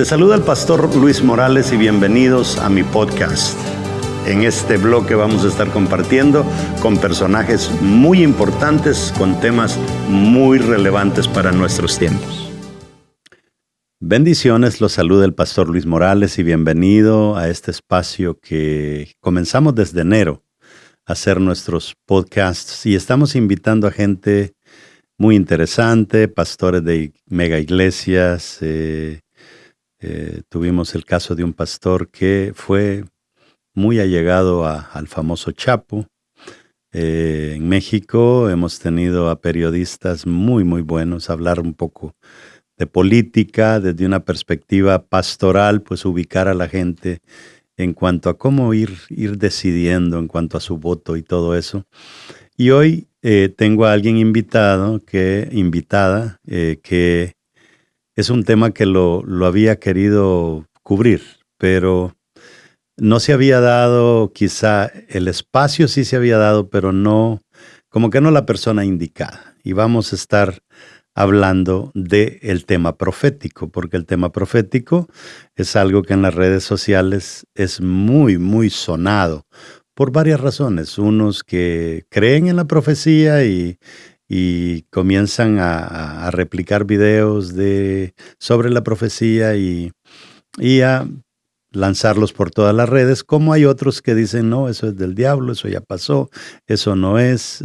Te saluda el pastor Luis Morales y bienvenidos a mi podcast. En este bloque vamos a estar compartiendo con personajes muy importantes, con temas muy relevantes para nuestros tiempos. Bendiciones, los saluda el pastor Luis Morales y bienvenido a este espacio que comenzamos desde enero a hacer nuestros podcasts y estamos invitando a gente muy interesante, pastores de mega iglesias. Tuvimos el caso de un pastor que fue muy allegado al famoso Chapo. En México hemos tenido a periodistas muy, muy buenos a hablar un poco de política desde una perspectiva pastoral, pues ubicar a la gente en cuanto a cómo ir decidiendo en cuanto a su voto y todo eso. Y hoy tengo a alguien invitada, que es un tema que lo había querido cubrir, pero no se había dado, quizá el espacio sí se había dado, pero no, como que no la persona indicada. Y vamos a estar hablando del tema profético, porque el tema profético es algo que en las redes sociales es muy, muy sonado por varias razones. Unos que creen en la profecía y comienzan a replicar videos sobre la profecía y a lanzarlos por todas las redes, como hay otros que dicen, no, eso es del diablo, eso ya pasó, eso no es,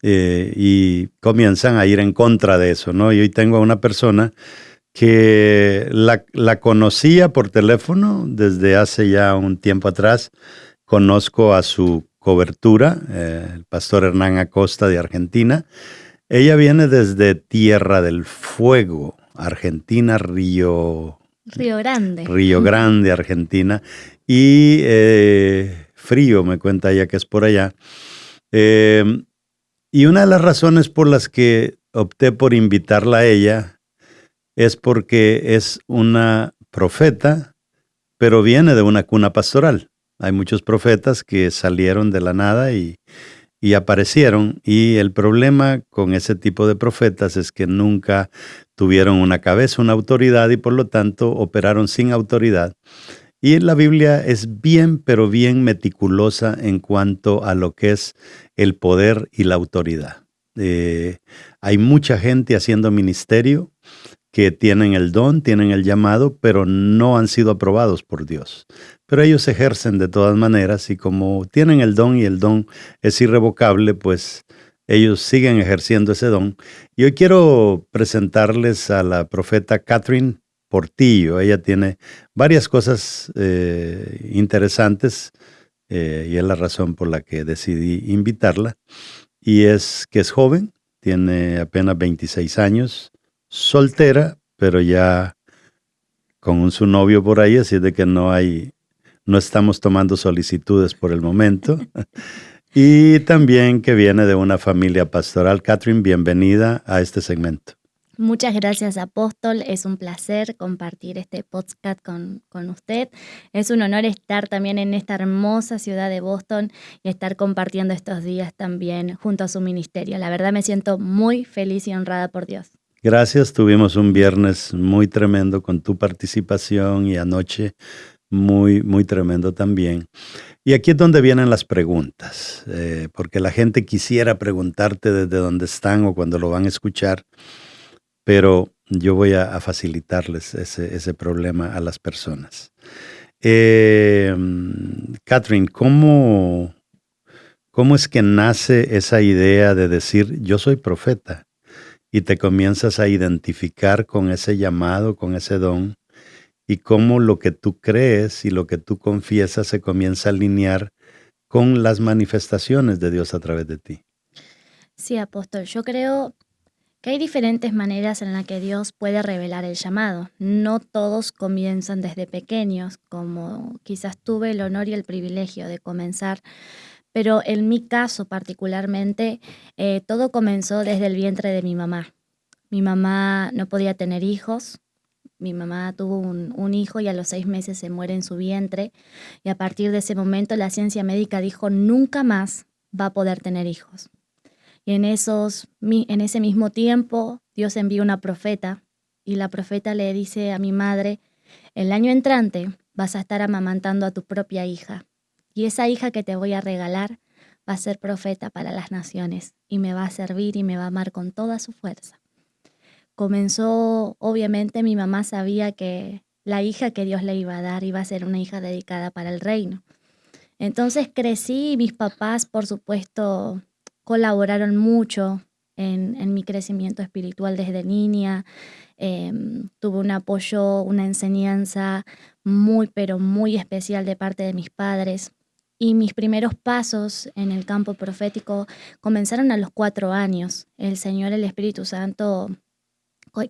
y comienzan a ir en contra de eso, ¿no? Y hoy tengo a una persona que la conocía por teléfono desde hace ya un tiempo atrás. Conozco a su cobertura, el pastor Hernán Acosta de Argentina. Ella viene desde Tierra del Fuego, Argentina, Río Grande, Argentina. Y frío, me cuenta ella que es por allá. Y una de las razones por las que opté por invitarla a ella es porque es una profeta, pero viene de una cuna pastoral. Hay muchos profetas que salieron de la nada y aparecieron, y el problema con ese tipo de profetas es que nunca tuvieron una cabeza, una autoridad, y por lo tanto operaron sin autoridad. Y la Biblia es bien, pero bien meticulosa en cuanto a lo que es el poder y la autoridad. Hay mucha gente haciendo ministerio que tienen el don, tienen el llamado, pero no han sido aprobados por Dios. Pero ellos ejercen de todas maneras, y como tienen el don y el don es irrevocable, pues ellos siguen ejerciendo ese don. Y hoy quiero presentarles a la profeta Catherine Portillo. Ella tiene varias cosas interesantes, y es la razón por la que decidí invitarla. Y es que es joven, tiene apenas 26 años, soltera, pero ya con su novio por ahí, así de que no estamos tomando solicitudes por el momento. Y también que viene de una familia pastoral. Catherine, bienvenida a este segmento. Muchas gracias, apóstol. Es un placer compartir este podcast con usted. Es un honor estar también en esta hermosa ciudad de Boston y estar compartiendo estos días también junto a su ministerio. La verdad me siento muy feliz y honrada por Dios. Gracias, tuvimos un viernes muy tremendo con tu participación y anoche muy, muy tremendo también. Y aquí es donde vienen las preguntas, porque la gente quisiera preguntarte desde dónde están o cuando lo van a escuchar, pero yo voy a facilitarles ese problema a las personas. Catherine, ¿cómo es que nace esa idea de decir yo soy profeta? Y te comienzas a identificar con ese llamado, con ese don, y cómo lo que tú crees y lo que tú confiesas se comienza a alinear con las manifestaciones de Dios a través de ti. Sí, apóstol, yo creo que hay diferentes maneras en las que Dios puede revelar el llamado. No todos comienzan desde pequeños, como quizás tuve el honor y el privilegio de comenzar, pero en mi caso particularmente, todo comenzó desde el vientre de mi mamá. Mi mamá no podía tener hijos. Mi mamá tuvo un hijo y a los 6 meses se muere en su vientre, y a partir de ese momento la ciencia médica dijo nunca más va a poder tener hijos. Y en ese mismo tiempo Dios envió una profeta y la profeta le dice a mi madre, el año entrante vas a estar amamantando a tu propia hija, y esa hija que te voy a regalar va a ser profeta para las naciones, y me va a servir y me va a amar con toda su fuerza. Comenzó, obviamente mi mamá sabía que la hija que Dios le iba a dar iba a ser una hija dedicada para el reino. Entonces crecí y mis papás, por supuesto, colaboraron mucho en mi crecimiento espiritual desde niña. Tuve un apoyo, una enseñanza muy, pero muy especial de parte de mis padres. Y mis primeros pasos en el campo profético comenzaron a los 4 años. El Señor, el Espíritu Santo,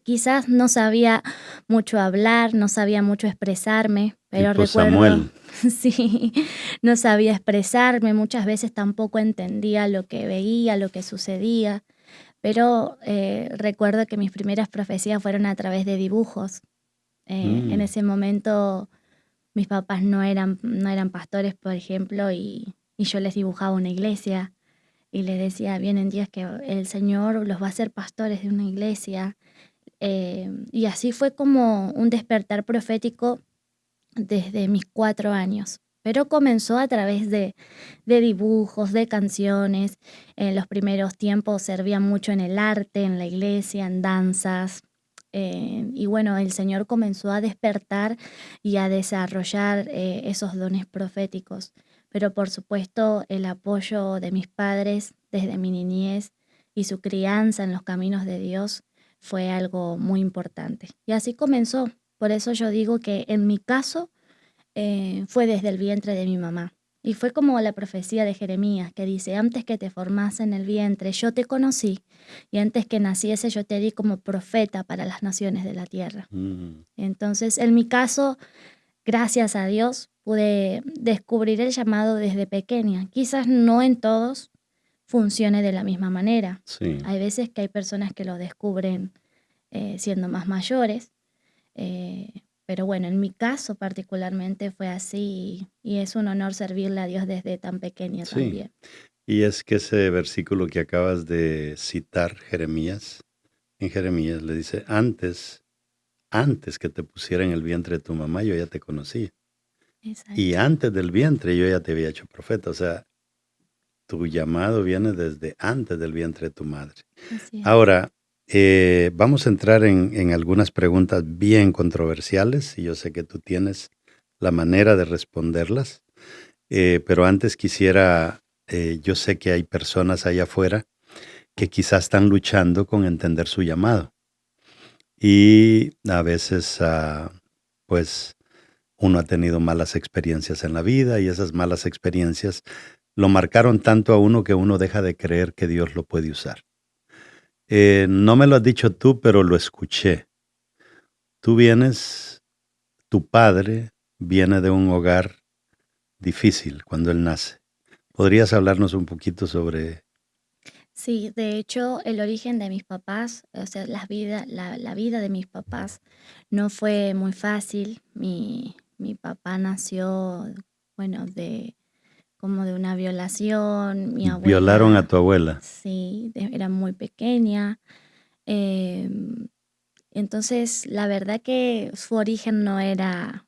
quizás no sabía mucho hablar, no sabía mucho expresarme, pero Tipo recuerdo, Samuel. sí, no sabía expresarme, muchas veces tampoco entendía lo que veía, lo que sucedía, pero recuerdo que mis primeras profecías fueron a través de dibujos. En Mm, ese momento mis papás no eran pastores, por ejemplo, y yo les dibujaba una iglesia y les decía, vienen días que el Señor los va a hacer pastores de una iglesia. Y así fue como un despertar profético desde mis 4 años. Pero comenzó a través de dibujos, de canciones. En los primeros tiempos servía mucho en el arte, en la iglesia, en danzas. Y bueno, el Señor comenzó a despertar y a desarrollar esos dones proféticos. Pero por supuesto el apoyo de mis padres desde mi niñez y su crianza en los caminos de Dios fue algo muy importante. Y así comenzó. Por eso yo digo que en mi caso fue desde el vientre de mi mamá. Y fue como la profecía de Jeremías, que dice, antes que te formase en el vientre, yo te conocí, y antes que naciese, yo te di como profeta para las naciones de la tierra. mm, Entonces, en mi caso, gracias a Dios, pude descubrir el llamado desde pequeña. Quizás no en todos funcione de la misma manera. sí. Hay veces que hay personas que lo descubren siendo más mayores, pero bueno, en mi caso particularmente fue así y es un honor servirle a Dios desde tan pequeña Sí. también. Y es que ese versículo que acabas de citar, Jeremías, en Jeremías le dice, antes que te pusiera en el vientre de tu mamá, yo ya te conocí. Y Exacto, antes del vientre yo ya te había hecho profeta. O sea, tu llamado viene desde antes del vientre de tu madre. así es. Ahora, vamos a entrar en algunas preguntas bien controversiales y yo sé que tú tienes la manera de responderlas, pero antes quisiera, yo sé que hay personas allá afuera que quizás están luchando con entender su llamado y a veces, pues, uno ha tenido malas experiencias en la vida y esas malas experiencias lo marcaron tanto a uno que uno deja de creer que Dios lo puede usar. No me lo has dicho tú, pero lo escuché. Tú vienes, tu padre viene de un hogar difícil cuando él nace. ¿Podrías hablarnos un poquito sobre? Sí, de hecho, el origen de mis papás, o sea, la vida de mis papás no fue muy fácil. Mi papá nació, bueno, como de una violación. Mi Violaron a abuela, tu abuela. sí, era muy pequeña. em, Entonces, la verdad que su origen no era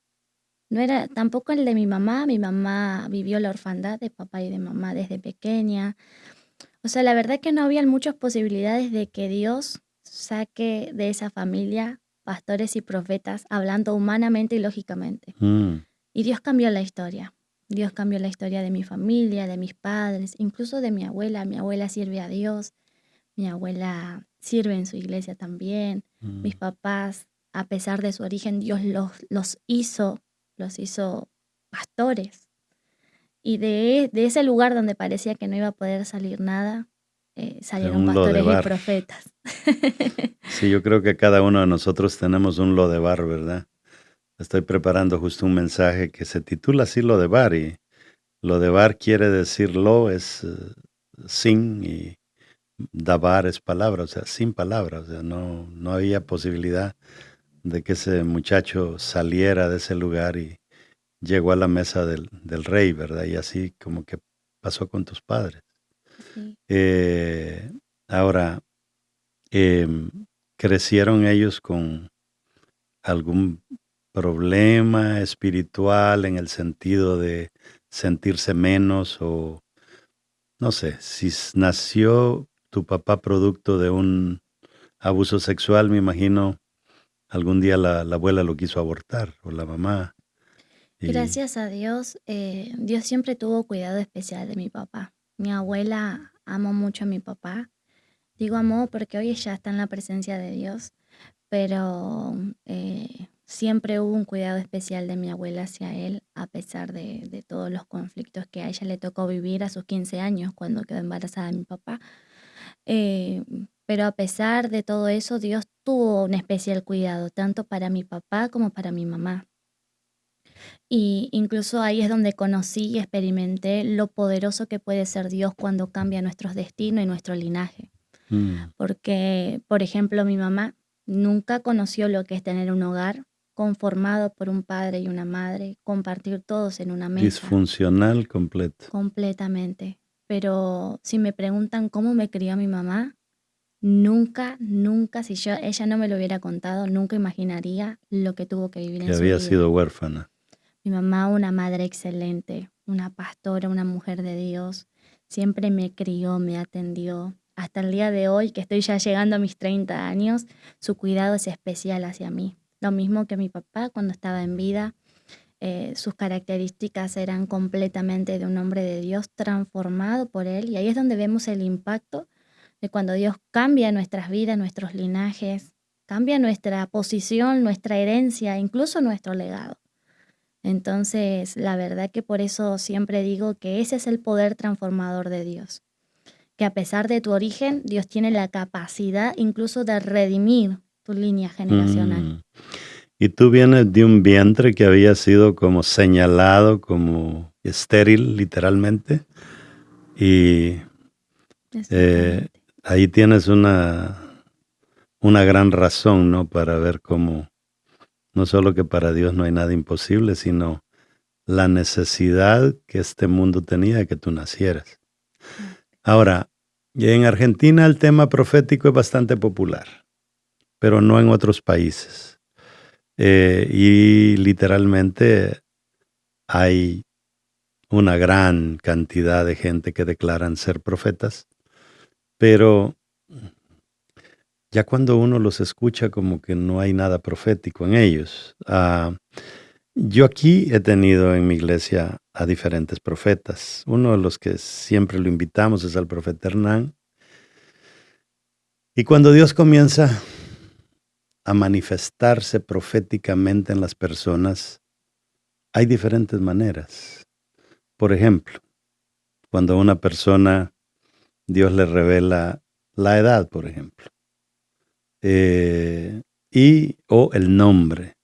tampoco el de mi mamá. Mi mamá vivió la orfandad de papá y de mamá desde pequeña. O sea, la verdad que no habían muchas posibilidades de que Dios saque de esa familia pastores y profetas hablando humanamente y lógicamente. Mm, Y Dios cambió la historia. Dios cambió la historia de mi familia, de mis padres, incluso de mi abuela. Mi abuela sirve a Dios. Mi abuela sirve en su iglesia también. Mis mm. papás, a pesar de su origen, Dios los hizo pastores. Y de ese lugar donde parecía que no iba a poder salir nada, De salieron un pastores y Lodebar. profetas. Sí, yo creo que cada uno de nosotros tenemos un Lodebar, ¿verdad? Estoy preparando justo un mensaje que se titula así Lodebar y Lodebar quiere decir lo es sin y dabar es palabra, o sea, sin palabra, o sea, no había posibilidad de que ese muchacho saliera de ese lugar y llegó a la mesa del rey, ¿verdad? Y así como que pasó con tus padres. Sí. Eh, ahora, em, crecieron ellos con algún problema espiritual en el sentido de sentirse menos o no sé, si nació tu papá producto de un abuso sexual, me imagino algún día la abuela lo quiso abortar o la mamá. Y Gracias a Dios, Dios siempre tuvo cuidado especial de mi papá. Mi abuela amó mucho a mi papá. Digo amó porque hoy ella está en la presencia de Dios, pero siempre hubo un cuidado especial de mi abuela hacia él, a pesar de todos los conflictos que a ella le tocó vivir a sus 15 años cuando quedó embarazada de mi papá. Eh, pero a pesar de todo eso, Dios tuvo un especial cuidado, tanto para mi papá como para mi mamá. Y incluso ahí es donde conocí y experimenté lo poderoso que puede ser Dios cuando cambia nuestros destinos y nuestro linaje. mm, Porque, por ejemplo, mi mamá nunca conoció lo que es tener un hogar conformado por un padre y una madre, compartir todos en una mesa, disfuncional completo. completamente. Pero si me preguntan cómo me crió mi mamá, nunca, nunca, si ella no me lo hubiera contado, nunca imaginaría lo que tuvo que vivir Que en su había vida. sido huérfana. Mi mamá, una madre excelente, una pastora, una mujer de Dios, siempre me crió, me atendió. Hasta el día de hoy, que estoy ya llegando a mis 30 años, su cuidado es especial hacia mí. Lo mismo que mi papá cuando estaba en vida, sus características eran completamente de un hombre de Dios transformado por él. Y ahí es donde vemos el impacto de cuando Dios cambia nuestras vidas, nuestros linajes, cambia nuestra posición, nuestra herencia, incluso nuestro legado. Entonces, la verdad que por eso siempre digo que ese es el poder transformador de Dios, que a pesar de tu origen, Dios tiene la capacidad incluso de redimir tu línea generacional. Mm. Y tú vienes de un vientre que había sido como señalado, como estéril, literalmente. Y Exactamente. ahí tienes una gran razón, ¿no? Para ver cómo, no solo que para Dios no hay nada imposible, sino la necesidad que este mundo tenía de que tú nacieras. Ah, Ahora, en Argentina el tema profético es bastante popular, pero no en otros países. Y literalmente hay una gran cantidad de gente que declaran ser profetas, pero ya cuando uno los escucha como que no hay nada profético en ellos. Yo aquí he tenido en mi iglesia a diferentes profetas. Uno de los que siempre lo invitamos es al profeta Hernán. Y cuando Dios comienza a manifestarse proféticamente en las personas, hay diferentes maneras. Por ejemplo, cuando a una persona Dios le revela la edad, por ejemplo, y o el nombre.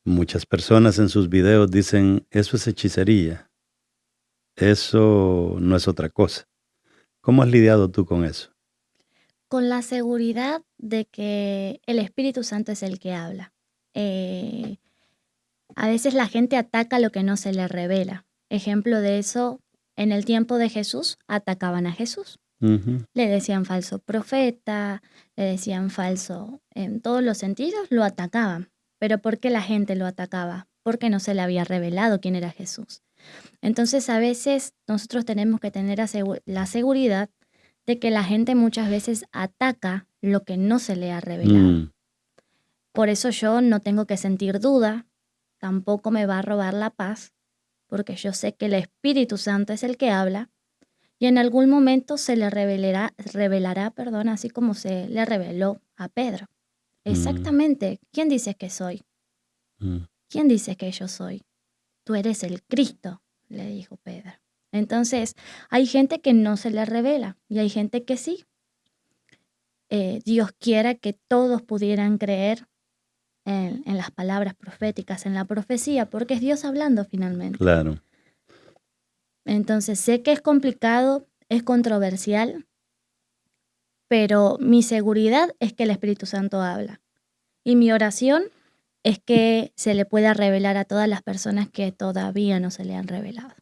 Muchas personas en sus videos dicen, eso es hechicería, eso no es otra cosa. ¿Cómo has lidiado tú con eso? con la seguridad de que el Espíritu Santo es el que habla. Eh, a veces la gente ataca lo que no se le revela. Ejemplo de eso, en el tiempo de Jesús, atacaban a Jesús. Ujú, Le decían falso profeta, le decían falso en todos los sentidos, lo atacaban. Pero ¿por qué la gente lo atacaba? Porque no se le había revelado quién era Jesús. Entonces a veces nosotros tenemos que tener la seguridad de que la gente muchas veces ataca lo que no se le ha revelado. mm, Por eso yo no tengo que sentir duda, tampoco me va a robar la paz, porque yo sé que el Espíritu Santo es el que habla y en algún momento se le revelará, perdón, así como se le reveló a Pedro. mm, Exactamente, ¿quién dices que soy? mm. ¿Quién dices que yo soy? Tú eres el Cristo, le dijo Pedro. Entonces, hay gente que no se le revela y hay gente que sí. Dios quiera que todos pudieran creer en las palabras proféticas, en la profecía, porque es Dios hablando finalmente. Claro. Entonces, sé que es complicado, es controversial, pero mi seguridad es que el Espíritu Santo habla. Y mi oración es que se le pueda revelar a todas las personas que todavía no se le han revelado.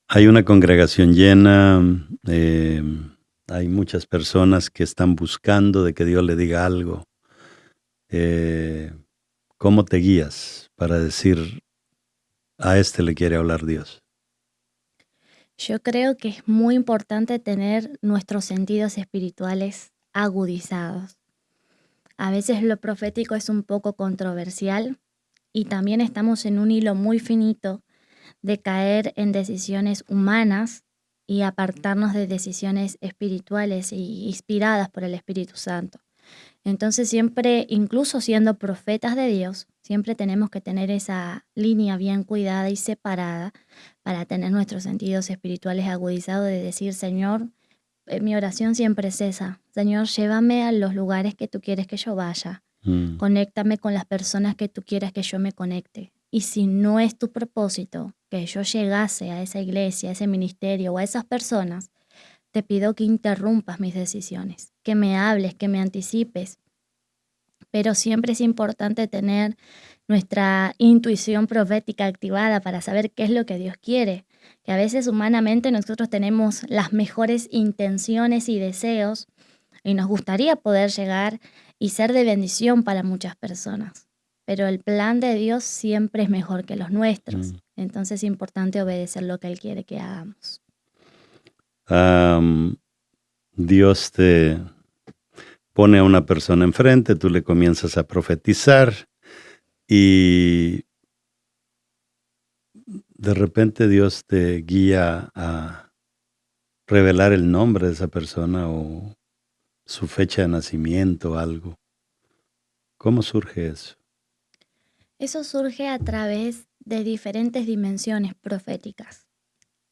Hay una congregación llena, hay muchas personas que están buscando de que Dios le diga algo. Eh, ¿Cómo te guías para decir, a este le quiere hablar Dios? Yo creo que es muy importante tener nuestros sentidos espirituales agudizados. A veces lo profético es un poco controversial y también estamos en un hilo muy finito de caer en decisiones humanas y apartarnos de decisiones espirituales y inspiradas por el Espíritu Santo. Entonces siempre, incluso siendo profetas de Dios, siempre tenemos que tener esa línea bien cuidada y separada para tener nuestros sentidos espirituales agudizados de decir, Señor, mi oración siempre es esa, Señor, llévame a los lugares que tú quieres que yo vaya, conéctame con las personas que tú quieras que yo me conecte. Y si no es tu propósito que yo llegase a esa iglesia, a ese ministerio o a esas personas, te pido que interrumpas mis decisiones, que me hables, que me anticipes. Pero siempre es importante tener nuestra intuición profética activada para saber qué es lo que Dios quiere. Que a veces humanamente nosotros tenemos las mejores intenciones y deseos y nos gustaría poder llegar y ser de bendición para muchas personas. Pero el plan de Dios siempre es mejor que los nuestros. Entonces es importante obedecer lo que Él quiere que hagamos. Dios te pone a una persona enfrente, tú le comienzas a profetizar y de repente Dios te guía a revelar el nombre de esa persona o su fecha de nacimiento, algo. ¿Cómo surge eso? Eso surge a través de diferentes dimensiones proféticas.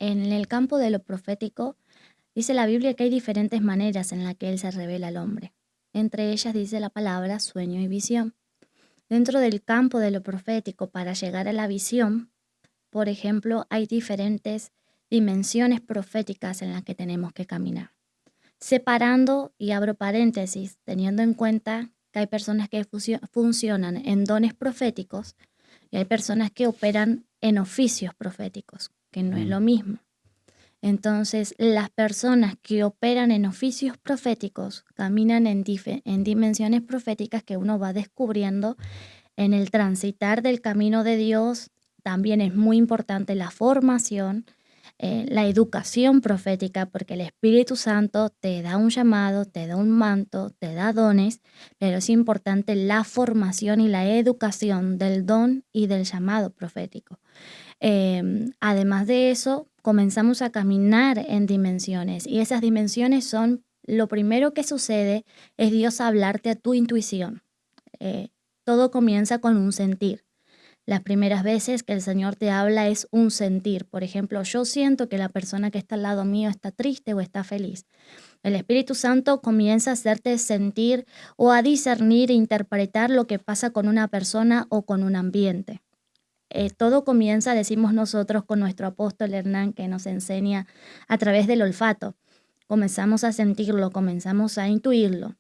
En el campo de lo profético, dice la Biblia que hay diferentes maneras en las que Él se revela al hombre. Entre ellas dice la palabra sueño y visión. Dentro del campo de lo profético, para llegar a la visión, por ejemplo, hay diferentes dimensiones proféticas en las que tenemos que caminar. Separando, y abro paréntesis, teniendo en cuenta que hay personas que funcionan en dones proféticos y hay personas que operan en oficios proféticos, que no es lo mismo. Entonces, las personas que operan en oficios proféticos caminan en dimensiones proféticas que uno va descubriendo en el transitar del camino de Dios. También es muy importante la formación, la educación profética, porque el Espíritu Santo te da un llamado, te da un manto, te da dones, pero es importante la formación y la educación del don y del llamado profético. Además de eso, comenzamos a caminar en dimensiones y esas dimensiones son, lo primero que sucede es Dios hablarte a tu intuición. Todo comienza con un sentir. Las primeras veces que el Señor te habla es un sentir. Por ejemplo, yo siento que la persona que está al lado mío está triste o está feliz. El Espíritu Santo comienza a hacerte sentir o a discernir e interpretar lo que pasa con una persona o con un ambiente. Todo comienza, decimos nosotros, con nuestro apóstol Hernán, que nos enseña a través del olfato. Comenzamos a sentirlo, comenzamos a intuirlo.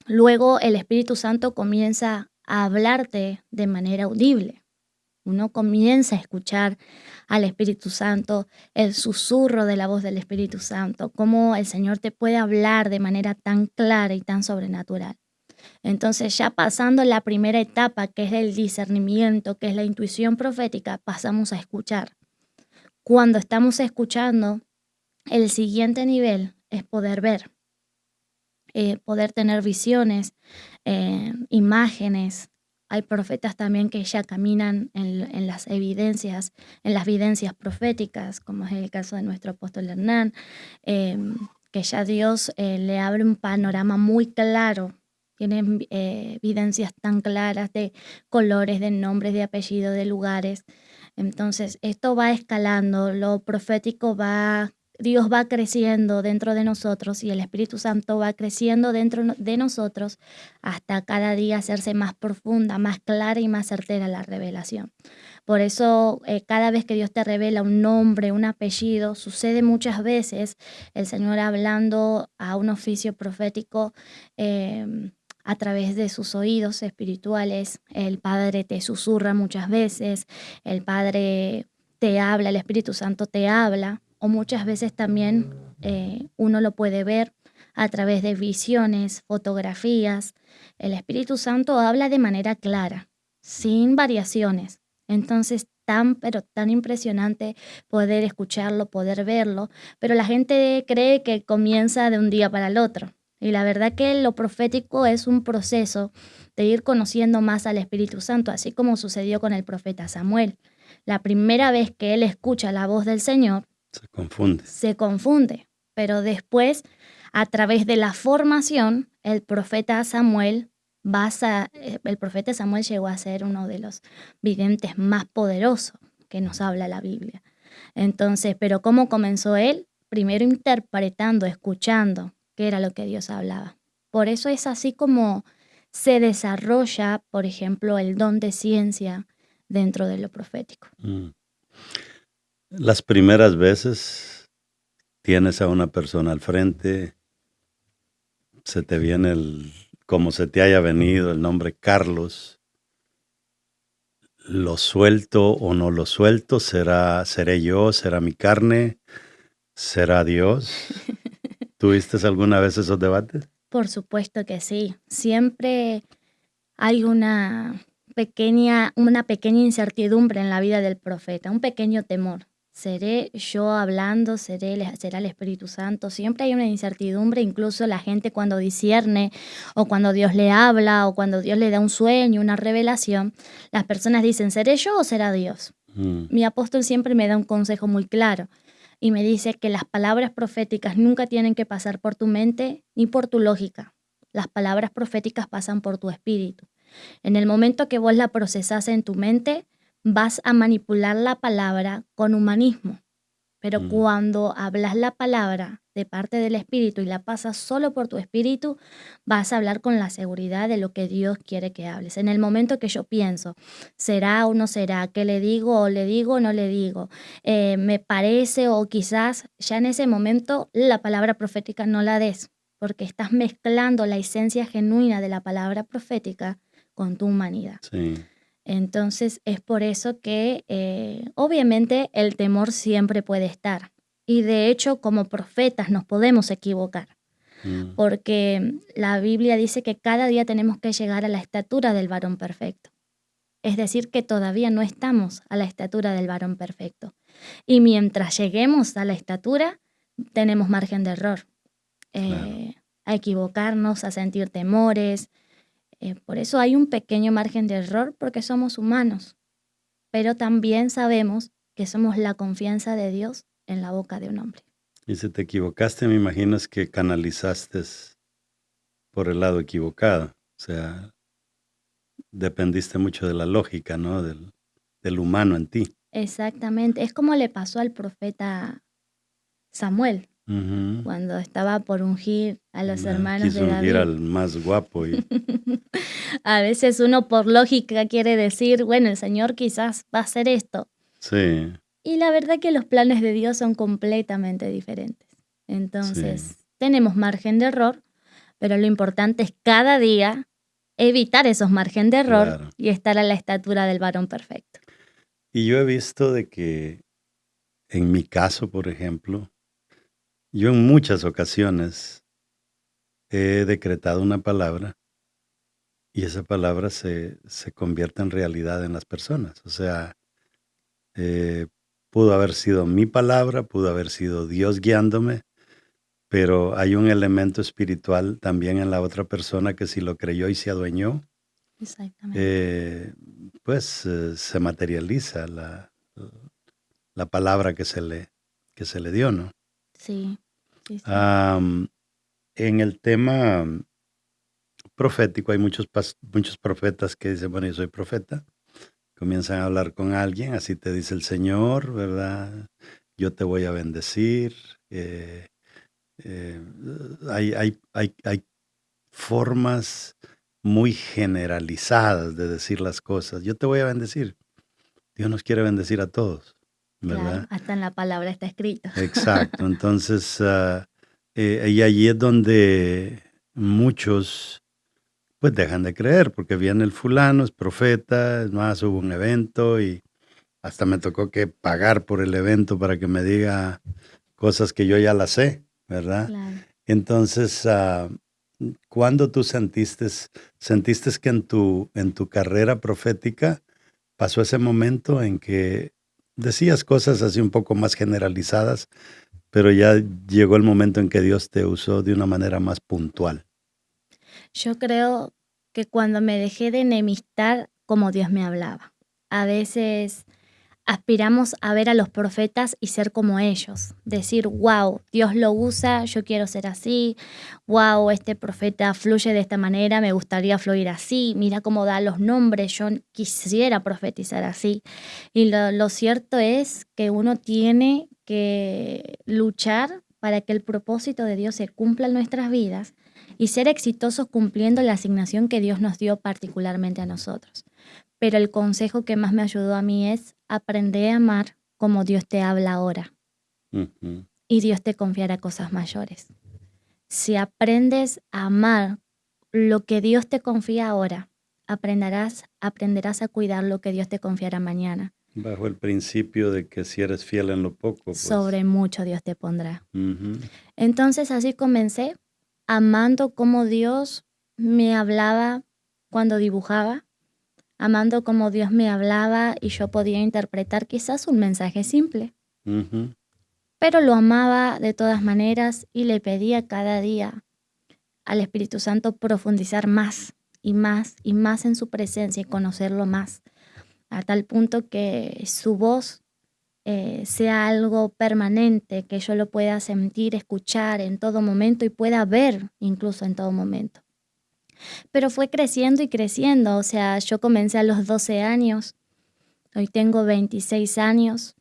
Luego el Espíritu Santo comienza a hablarte de manera audible. Uno comienza a escuchar al Espíritu Santo, el susurro de la voz del Espíritu Santo, cómo el Señor te puede hablar de manera tan clara y tan sobrenatural. Entonces, ya pasando la primera etapa, que es el discernimiento, que es la intuición profética, pasamos a escuchar. Cuando estamos escuchando, el siguiente nivel es poder ver, poder tener visiones, imágenes. Hay profetas también que ya caminan en las evidencias, en las evidencias proféticas, como es el caso de nuestro apóstol Hernán, que ya Dios le abre un panorama muy claro. Tienen evidencias tan claras de colores, de nombres, de apellidos, de lugares. Entonces, esto va escalando, lo profético Dios va creciendo dentro de nosotros y el Espíritu Santo va creciendo dentro de nosotros hasta cada día hacerse más profunda, más clara y más certera la revelación. Por eso, cada vez que Dios te revela un nombre, un apellido, sucede muchas veces el Señor hablando a un oficio profético a través de sus oídos espirituales. El Padre te susurra muchas veces, el Padre te habla, el Espíritu Santo te habla, o muchas veces también uno lo puede ver a través de visiones, fotografías. El Espíritu Santo habla de manera clara, sin variaciones. Entonces, pero tan impresionante poder escucharlo, poder verlo, pero la gente cree que comienza de un día para el otro. Y la verdad que lo profético es un proceso de ir conociendo más al Espíritu Santo, así como sucedió con el profeta Samuel. La primera vez que él escucha la voz del Señor, se confunde, pero después, a través de la formación, el profeta Samuel llegó a ser uno de los videntes más poderosos que nos habla la Biblia. Entonces, pero ¿cómo comenzó él? Primero interpretando, escuchando qué era lo que Dios hablaba. Por eso es así como se desarrolla, por ejemplo, el don de ciencia dentro de lo profético. Las primeras veces tienes a una persona al frente, se te viene como se te haya venido el nombre Carlos, lo suelto o no lo suelto, seré yo, será mi carne, será Dios. ¿Tuviste alguna vez esos debates? Por supuesto que sí. Siempre hay una pequeña incertidumbre en la vida del profeta, un pequeño temor. ¿Seré yo hablando? ¿Será el Espíritu Santo? Siempre hay una incertidumbre, incluso la gente cuando discierne o cuando Dios le habla o cuando Dios le da un sueño, una revelación, las personas dicen, ¿seré yo o será Dios? Mi apóstol siempre me da un consejo muy claro y me dice que las palabras proféticas nunca tienen que pasar por tu mente ni por tu lógica. Las palabras proféticas pasan por tu espíritu. En el momento que vos la procesás en tu mente, vas a manipular la palabra con humanismo. Pero cuando hablas la palabra de parte del espíritu y la pasas solo por tu espíritu, vas a hablar con la seguridad de lo que Dios quiere que hables. En el momento que yo pienso, ¿será o no será? ¿Qué le digo o no le digo? ¿Me parece o quizás ya en ese momento la palabra profética no la des? Porque estás mezclando la esencia genuina de la palabra profética con tu humanidad. Sí. Entonces es por eso que obviamente el temor siempre puede estar. Y de hecho como profetas nos podemos equivocar. Porque la Biblia dice que cada día tenemos que llegar a la estatura del varón perfecto. Es decir, que todavía no estamos a la estatura del varón perfecto. Y mientras lleguemos a la estatura, tenemos margen de error. Claro. A equivocarnos, a sentir temores. Por eso hay un pequeño margen de error porque somos humanos, pero también sabemos que somos la confianza de Dios en la boca de un hombre. Y si te equivocaste, me imagino es que canalizaste por el lado equivocado, o sea, dependiste mucho de la lógica, ¿no? Del humano en ti. Exactamente, es como le pasó al profeta Samuel. Cuando estaba por ungir a los hermanos de David. Quiso ungir al más guapo. A veces uno por lógica quiere decir, bueno, el Señor quizás va a hacer esto. Sí. Y la verdad que los planes de Dios son completamente diferentes. Entonces, tenemos margen de error, pero lo importante es cada día evitar esos margen de error y estar a la estatura del varón perfecto. Y yo he visto de que, en mi caso, por ejemplo, yo en muchas ocasiones he decretado una palabra y esa palabra se convierte en realidad en las personas. O sea, pudo haber sido mi palabra, pudo haber sido Dios guiándome, pero hay un elemento espiritual también en la otra persona que si lo creyó y se adueñó, pues se materializa la palabra que se le dio, ¿no? Sí. En el tema profético hay muchos profetas que dicen, bueno, yo soy profeta. Comienzan a hablar con alguien, así te dice el Señor, ¿verdad? Yo te voy a bendecir. Hay formas muy generalizadas de decir las cosas. Yo te voy a bendecir. Dios nos quiere bendecir a todos, ¿verdad? Claro, hasta en la palabra está escrito. Exacto. Entonces, y allí es donde muchos pues dejan de creer, porque viene el fulano, es profeta, es más, hubo un evento y hasta me tocó que pagar por el evento para que me diga cosas que yo ya las sé, ¿verdad? Claro. Entonces, ¿cuándo tú sentiste que en tu carrera profética pasó ese momento en que decías cosas así un poco más generalizadas, pero ya llegó el momento en que Dios te usó de una manera más puntual? Yo creo que cuando me dejé de enemistar como Dios me hablaba. A veces aspiramos a ver a los profetas y ser como ellos. Decir, wow, Dios lo usa, yo quiero ser así. Wow, este profeta fluye de esta manera, me gustaría fluir así. Mira cómo da los nombres, yo quisiera profetizar así. Y lo cierto es que uno tiene que luchar para que el propósito de Dios se cumpla en nuestras vidas y ser exitosos cumpliendo la asignación que Dios nos dio particularmente a nosotros. Pero el consejo que más me ayudó a mí es aprender a amar como Dios te habla ahora Ujú. y Dios te confiará cosas mayores. Si aprendes a amar lo que Dios te confía ahora, aprenderás a cuidar lo que Dios te confiará mañana. Bajo el principio de que si eres fiel en lo poco, pues. Sobre mucho Dios te pondrá. Ujú. Entonces así comencé, amando como Dios me hablaba cuando dibujaba, amando como Dios me hablaba y yo podía interpretar quizás un mensaje simple, Ujú. pero lo amaba de todas maneras y le pedía cada día al Espíritu Santo profundizar más y más y más en su presencia y conocerlo más, a tal punto que su voz sea algo permanente, que yo lo pueda sentir, escuchar en todo momento y pueda ver incluso en todo momento. Pero fue creciendo y creciendo, o sea, yo comencé a los 12 años, hoy tengo 26 años,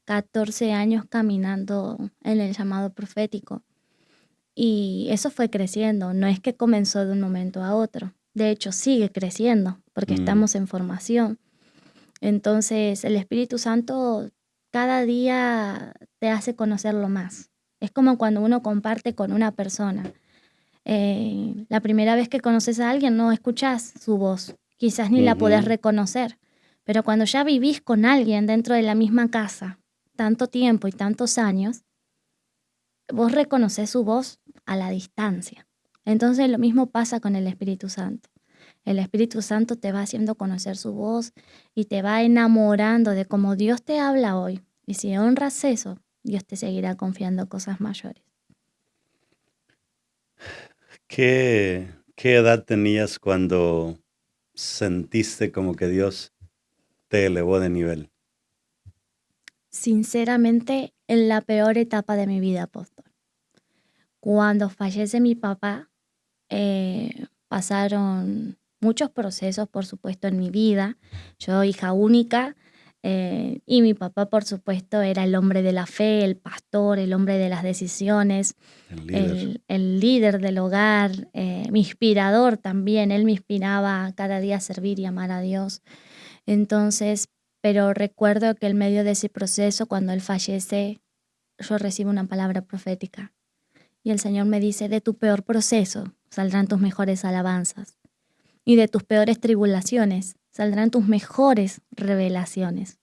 14 años caminando en el llamado profético. Y eso fue creciendo, no es que comenzó de un momento a otro. De hecho, sigue creciendo porque estamos en formación. Entonces, el Espíritu Santo cada día te hace conocerlo más. Es como cuando uno comparte con una persona. La primera vez que conoces a alguien no escuchás su voz, quizás ni la podés Ujú. reconocer, pero cuando ya vivís con alguien dentro de la misma casa tanto tiempo y tantos años, vos reconoces su voz a la distancia. Entonces lo mismo pasa con el Espíritu Santo. El Espíritu Santo te va haciendo conocer su voz y te va enamorando de cómo Dios te habla hoy. Y si honras eso, Dios te seguirá confiando cosas mayores. ¿Qué edad tenías cuando sentiste como que Dios te elevó de nivel? Sinceramente, en la peor etapa de mi vida, apóstol. Cuando fallece mi papá, pasaron muchos procesos, por supuesto, en mi vida. Yo, hija única, y mi papá, por supuesto, era el hombre de la fe, el pastor, el hombre de las decisiones, El líder. el líder del hogar, mi inspirador también. Él me inspiraba cada día a servir y amar a Dios. Entonces, pero recuerdo que en medio de ese proceso, cuando él fallece, yo recibo una palabra profética. Y el Señor me dice, de tu peor proceso saldrán tus mejores alabanzas. Y de tus peores tribulaciones saldrán tus mejores revelaciones.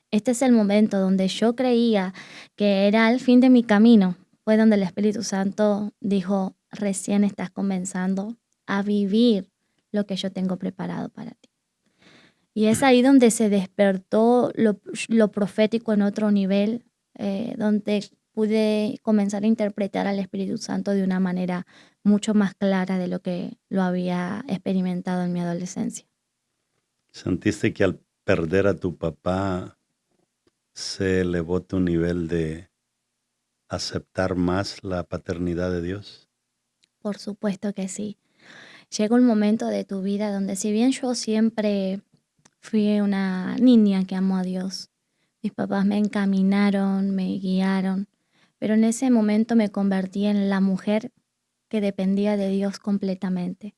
Este es el momento donde yo creía que era el fin de mi camino. Fue donde el Espíritu Santo dijo, recién estás comenzando a vivir lo que yo tengo preparado para ti. Y es ahí donde se despertó lo profético en otro nivel, donde pude comenzar a interpretar al Espíritu Santo de una manera mucho más clara de lo que lo había experimentado en mi adolescencia. ¿Sentiste que al perder a tu papá se elevó tu nivel de aceptar más la paternidad de Dios? Por supuesto que sí. Llega un momento de tu vida donde si bien yo siempre fui una niña que amó a Dios, mis papás me encaminaron, me guiaron, pero en ese momento me convertí en la mujer que dependía de Dios completamente.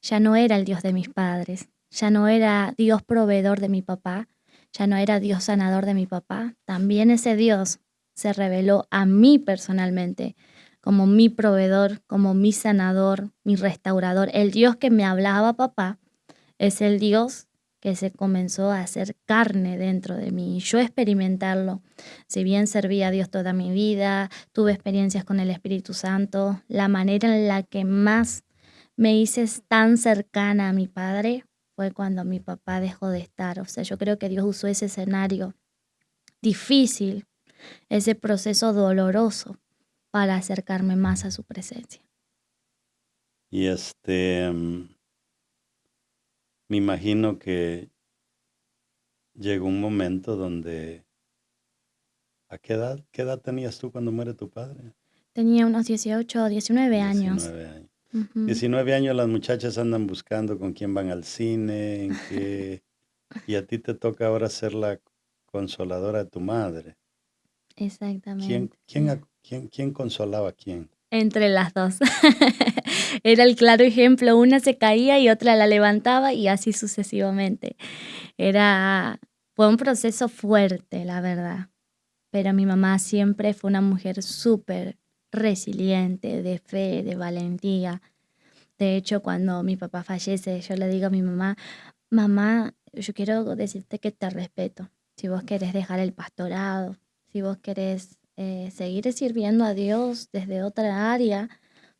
Ya no era el Dios de mis padres, ya no era Dios proveedor de mi papá, ya no era Dios sanador de mi papá. También ese Dios se reveló a mí personalmente como mi proveedor, como mi sanador, mi restaurador. El Dios que me hablaba papá es el Dios que se comenzó a hacer carne dentro de mí y yo experimentarlo. Si bien serví a Dios toda mi vida, tuve experiencias con el Espíritu Santo, la manera en la que más me hice tan cercana a mi padre fue cuando mi papá dejó de estar. O sea, yo creo que Dios usó ese escenario difícil, ese proceso doloroso para acercarme más a su presencia. Y me imagino que llegó un momento donde, ¿a qué edad tenías tú cuando muere tu padre? Tenía unos 18 o 19 años. 19 años. Ujú. 19 años las muchachas andan buscando con quién van al cine, y a ti te toca ahora ser la consoladora de tu madre. Exactamente. ¿Quién consolaba a quién? Entre las dos. Era el claro ejemplo, una se caía y otra la levantaba y así sucesivamente. Fue un proceso fuerte, la verdad, pero mi mamá siempre fue una mujer súper resiliente, de fe, de valentía. De hecho, cuando mi papá fallece, yo le digo a mi mamá, mamá, yo quiero decirte que te respeto. Si vos querés dejar el pastorado, si vos querés seguir sirviendo a Dios desde otra área,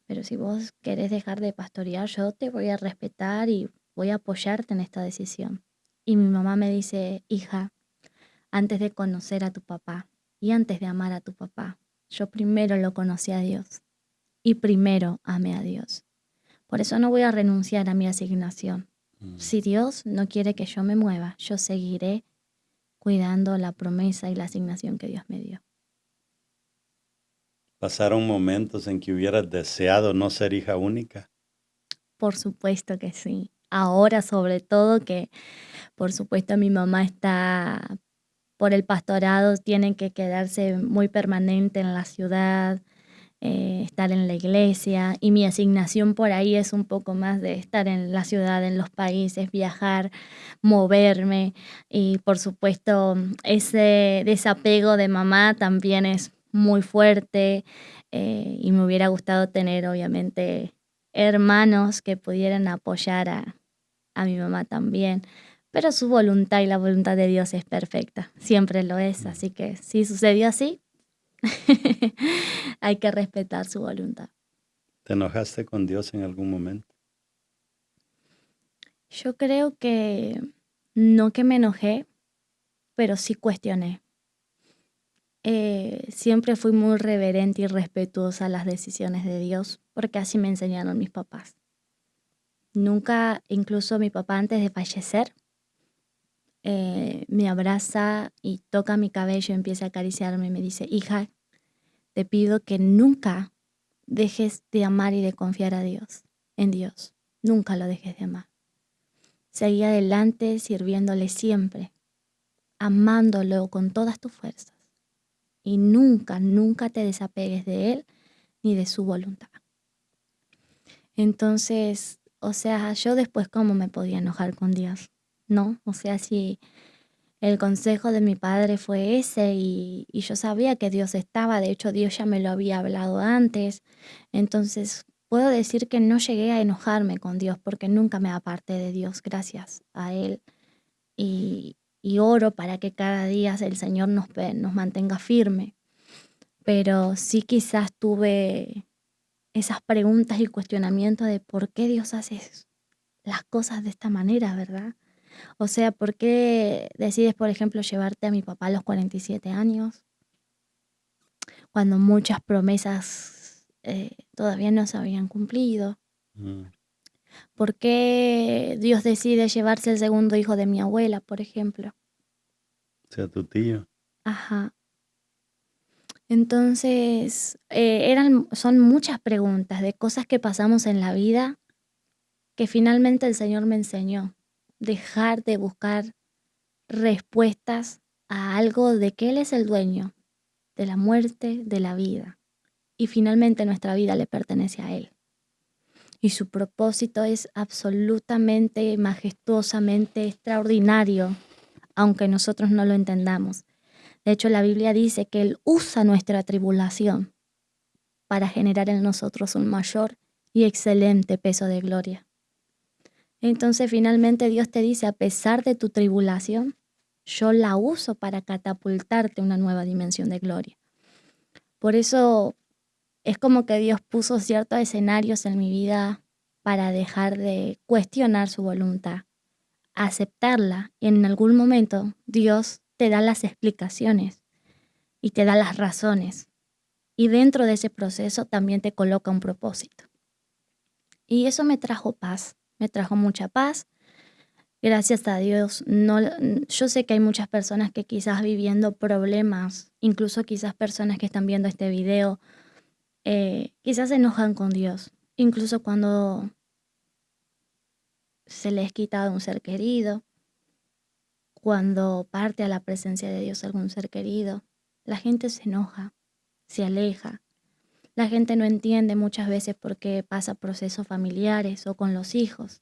pero si vos querés dejar de pastorear, yo te voy a respetar y voy a apoyarte en esta decisión. Y mi mamá me dice, hija, antes de conocer a tu papá y antes de amar a tu papá, yo primero lo conocí a Dios y primero amé a Dios. Por eso no voy a renunciar a mi asignación. Si Dios no quiere que yo me mueva, yo seguiré cuidando la promesa y la asignación que Dios me dio. ¿Pasaron momentos en que hubieras deseado no ser hija única? Por supuesto que sí. Ahora sobre todo que, por supuesto, mi mamá está por el pastorado, tiene que quedarse muy permanente en la ciudad, estar en la iglesia, y mi asignación por ahí es un poco más de estar en la ciudad, en los países, viajar, moverme, y por supuesto ese desapego de mamá también es muy fuerte, y me hubiera gustado tener obviamente hermanos que pudieran apoyar a mi mamá también. Pero su voluntad y la voluntad de Dios es perfecta, siempre lo es, así que si sucedió así, hay que respetar su voluntad. ¿Te enojaste con Dios en algún momento? Yo creo que no que me enojé, pero sí cuestioné. Siempre fui muy reverente y respetuosa a las decisiones de Dios, porque así me enseñaron mis papás. Nunca, incluso mi papá antes de fallecer, me abraza y toca mi cabello, empieza a acariciarme y me dice, hija, te pido que nunca dejes de amar y de confiar en Dios. Nunca lo dejes de amar. Seguí adelante sirviéndole siempre, amándolo con todas tus fuerzas. Y nunca, nunca te desapegues de Él ni de su voluntad. Entonces, o sea, yo después, ¿cómo me podía enojar con Dios? ¿No? O sea, si el consejo de mi padre fue ese y yo sabía que Dios estaba, de hecho Dios ya me lo había hablado antes, entonces puedo decir que no llegué a enojarme con Dios porque nunca me aparté de Dios, gracias a Él. Y oro para que cada día el Señor nos mantenga firme. Pero sí quizás tuve esas preguntas y cuestionamientos de por qué Dios hace las cosas de esta manera, ¿verdad? O sea, ¿por qué decides, por ejemplo, llevarte a mi papá a los 47 años, cuando muchas promesas todavía no se habían cumplido? Mm. ¿Por qué Dios decide llevarse el segundo hijo de mi abuela, por ejemplo? O sea, tu tío. Ajá. Entonces, son muchas preguntas de cosas que pasamos en la vida que finalmente el Señor me enseñó. Dejar de buscar respuestas a algo de que Él es el dueño de la muerte, de la vida. Y finalmente nuestra vida le pertenece a Él. Y su propósito es absolutamente, majestuosamente extraordinario, aunque nosotros no lo entendamos. De hecho, la Biblia dice que Él usa nuestra tribulación para generar en nosotros un mayor y excelente peso de gloria. Entonces finalmente Dios te dice, a pesar de tu tribulación, yo la uso para catapultarte a una nueva dimensión de gloria. Por eso es como que Dios puso ciertos escenarios en mi vida para dejar de cuestionar su voluntad, aceptarla, y en algún momento Dios te da las explicaciones y te da las razones. Y dentro de ese proceso también te coloca un propósito. Y eso me trajo paz, me trajo mucha paz. Gracias a Dios, no, yo sé que hay muchas personas que quizás viviendo problemas, incluso quizás personas que están viendo este video, quizás se enojan con Dios, incluso cuando se les quita un ser querido, cuando parte a la presencia de Dios algún ser querido, la gente se enoja, se aleja. La gente no entiende muchas veces por qué pasa procesos familiares o con los hijos.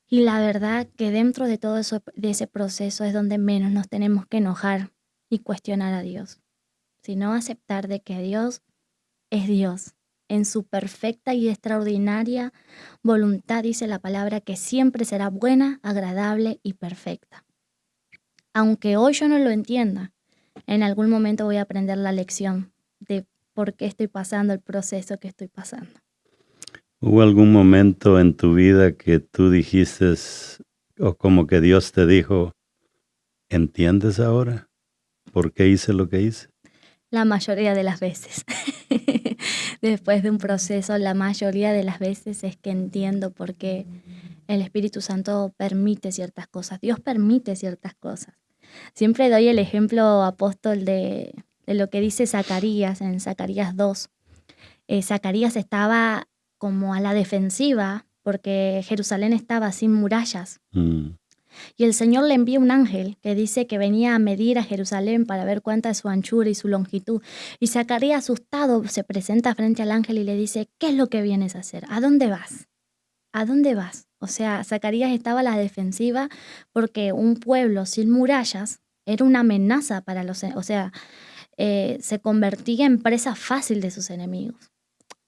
Y la verdad que dentro de todo eso, de ese proceso es donde menos nos tenemos que enojar y cuestionar a Dios, sino aceptar de que Dios es Dios. En su perfecta y extraordinaria voluntad dice la palabra que siempre será buena, agradable y perfecta. Aunque hoy yo no lo entienda, en algún momento voy a aprender la lección de por qué estoy pasando el proceso que estoy pasando. ¿Hubo algún momento en tu vida que tú dijiste, o como que Dios te dijo, ¿entiendes ahora por qué hice lo que hice? La mayoría de las veces. Después de un proceso, la mayoría de las veces es que entiendo por qué el Espíritu Santo permite ciertas cosas. Dios permite ciertas cosas. Siempre doy el ejemplo, apóstol, de lo que dice Zacarías en Zacarías 2. Zacarías estaba como a la defensiva porque Jerusalén estaba sin murallas. Y el Señor le envía un ángel que dice que venía a medir a Jerusalén para ver cuánta es su anchura y su longitud. Y Zacarías, asustado, se presenta frente al ángel y le dice, ¿qué es lo que vienes a hacer? ¿A dónde vas? ¿A dónde vas? O sea, Zacarías estaba a la defensiva porque un pueblo sin murallas era una amenaza para los... O sea, se convertía en presa fácil de sus enemigos.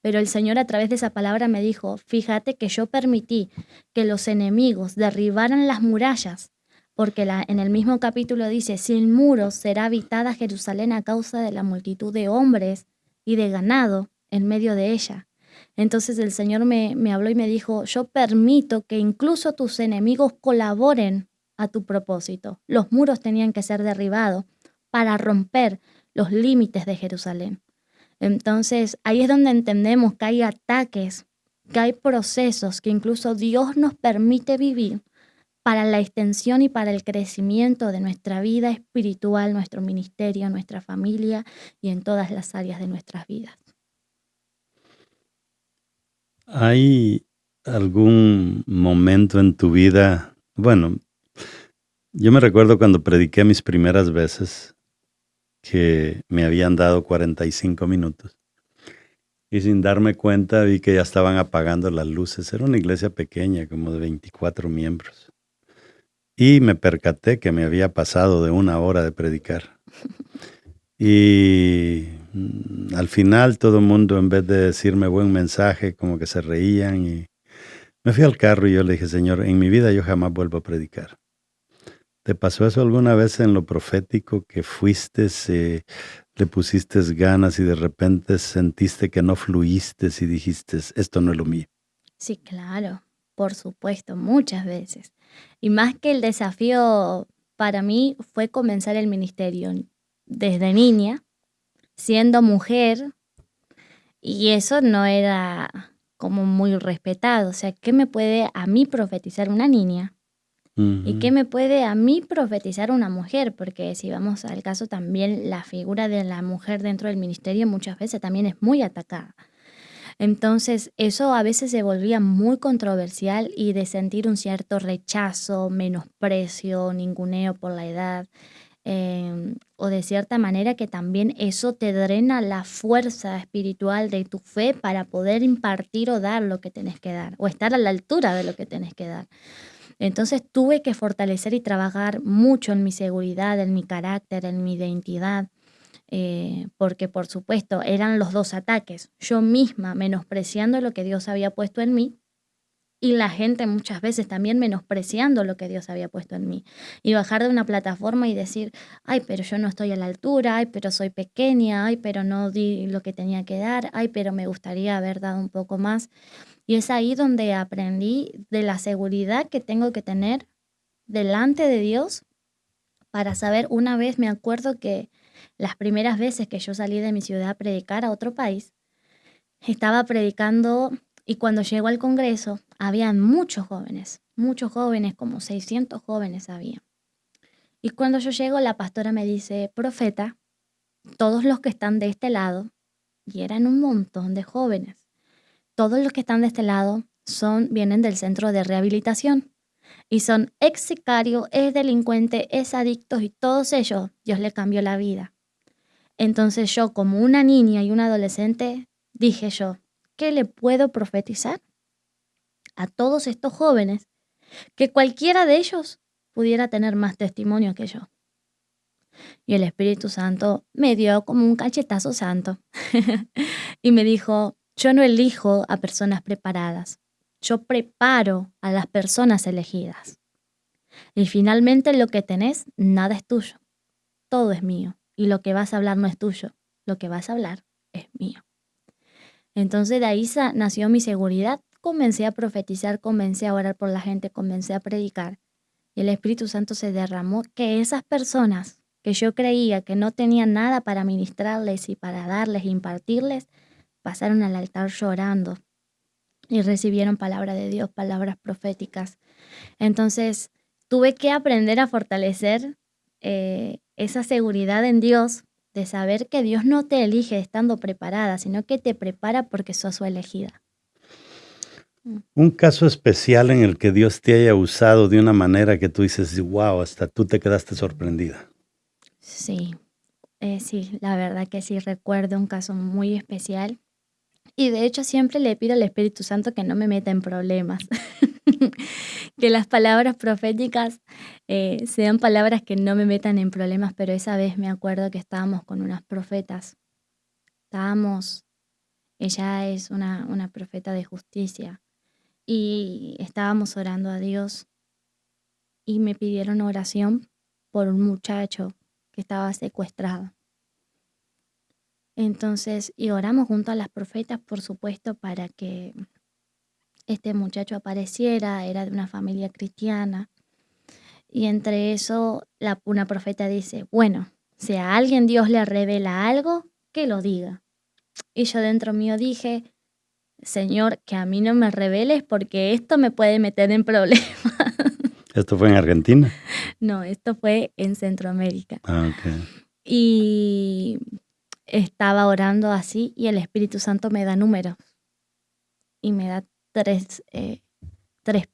Pero el Señor a través de esa palabra me dijo, fíjate que yo permití que los enemigos derribaran las murallas, porque en el mismo capítulo dice, sin muros será habitada Jerusalén a causa de la multitud de hombres y de ganado en medio de ella. Entonces el Señor me habló y me dijo, yo permito que incluso tus enemigos colaboren a tu propósito. Los muros tenían que ser derribados para romper los límites de Jerusalén. Entonces, ahí es donde entendemos que hay ataques, que hay procesos que incluso Dios nos permite vivir para la extensión y para el crecimiento de nuestra vida espiritual, nuestro ministerio, nuestra familia y en todas las áreas de nuestras vidas. ¿Hay algún momento en tu vida? Bueno, yo me recuerdo cuando prediqué mis primeras veces que me habían dado 45 minutos y sin darme cuenta vi que ya estaban apagando las luces. Era una iglesia pequeña, como de 24 miembros. Y me percaté que me había pasado de 1 hora de predicar. Y al final todo el mundo, en vez de decirme buen mensaje, como que se reían. Y me fui al carro y yo le dije, Señor, en mi vida yo jamás vuelvo a predicar. ¿Te pasó eso alguna vez en lo profético, que fuiste, le pusiste ganas y de repente sentiste que no fluiste y dijiste, esto no es lo mío? Sí, claro, por supuesto, muchas veces. Y más que el desafío para mí fue comenzar el ministerio desde niña, siendo mujer, y eso no era como muy respetado. O sea, ¿qué me puede a mí profetizar una niña? ¿Y qué me puede a mí profetizar una mujer? Porque si vamos al caso también, la figura de la mujer dentro del ministerio muchas veces también es muy atacada. Entonces, eso a veces se volvía muy controversial y de sentir un cierto rechazo, menosprecio, ninguneo por la edad, o de cierta manera que también eso te drena la fuerza espiritual de tu fe para poder impartir o dar lo que tenés que dar, o estar a la altura de lo que tenés que dar. Entonces tuve que fortalecer y trabajar mucho en mi seguridad, en mi carácter, en mi identidad, porque por supuesto eran los dos ataques. Yo misma menospreciando lo que Dios había puesto en mí y la gente muchas veces también menospreciando lo que Dios había puesto en mí. Y bajar de una plataforma y decir, ay, pero yo no estoy a la altura, ay, pero soy pequeña, ay, pero no di lo que tenía que dar, ay, pero me gustaría haber dado un poco más. Y es ahí donde aprendí de la seguridad que tengo que tener delante de Dios para saber. Una vez me acuerdo que las primeras veces que yo salí de mi ciudad a predicar a otro país, estaba predicando y cuando llego al Congreso, habían muchos jóvenes, como 600 jóvenes había. Y cuando yo llego, la pastora me dice, profeta, todos los que están de este lado, y eran un montón de jóvenes, todos los que están de este lado vienen del centro de rehabilitación y son ex sicario, ex delincuente, ex adictos y todos ellos, Dios le cambió la vida. Entonces yo, como una niña y una adolescente, dije yo, ¿qué le puedo profetizar a todos estos jóvenes que cualquiera de ellos pudiera tener más testimonio que yo? Y el Espíritu Santo me dio como un cachetazo santo y me dijo, yo no elijo a personas preparadas, yo preparo a las personas elegidas. Y finalmente lo que tenés, nada es tuyo, todo es mío. Y lo que vas a hablar no es tuyo, lo que vas a hablar es mío. Entonces de ahí nació mi seguridad. Comencé a profetizar, comencé a orar por la gente, comencé a predicar. Y el Espíritu Santo se derramó que esas personas que yo creía que no tenían nada para ministrarles y para darles, impartirles, pasaron al altar llorando y recibieron palabra de Dios, palabras proféticas. Entonces tuve que aprender a fortalecer esa seguridad en Dios, de saber que Dios no te elige estando preparada, sino que te prepara porque sos su elegida. Un caso especial en el que Dios te haya usado de una manera que tú dices, wow, hasta tú te quedaste sorprendida. Sí, sí, la verdad que sí, recuerdo un caso muy especial. Y de hecho siempre le pido al Espíritu Santo que no me meta en problemas. Que las palabras proféticas sean palabras que no me metan en problemas, pero esa vez me acuerdo que estábamos con unas profetas. Ella es una profeta de justicia y estábamos orando a Dios y me pidieron oración por un muchacho que estaba secuestrado. Entonces, y oramos junto a las profetas, por supuesto, para que este muchacho apareciera, era de una familia cristiana. Y entre eso, una profeta dice, bueno, si a alguien Dios le revela algo, que lo diga. Y yo dentro mío dije, Señor, que a mí no me reveles porque esto me puede meter en problemas. ¿Esto fue en Argentina? No, esto fue en Centroamérica. Ah, ok. Y estaba orando así y el Espíritu Santo me da números. Y me da tres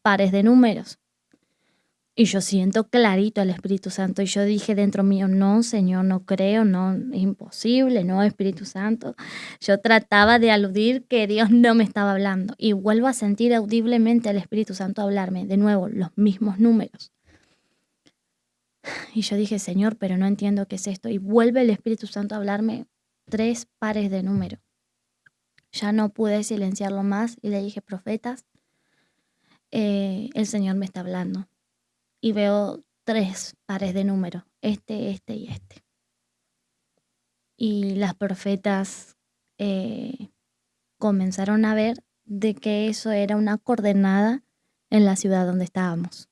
pares de números. Y yo siento clarito al Espíritu Santo. Y yo dije dentro mío, no, Señor, no creo, no, es imposible, no, Espíritu Santo. Yo trataba de aludir que Dios no me estaba hablando. Y vuelvo a sentir audiblemente al Espíritu Santo hablarme, de nuevo, los mismos números. Y yo dije, Señor, pero no entiendo qué es esto. Y vuelve el Espíritu Santo a hablarme 3 pares de números. Ya no pude silenciarlo más y le dije, profetas, el Señor me está hablando. Y veo 3 pares de números, este y este. Y las profetas comenzaron a ver de que eso era una coordenada en la ciudad donde estábamos.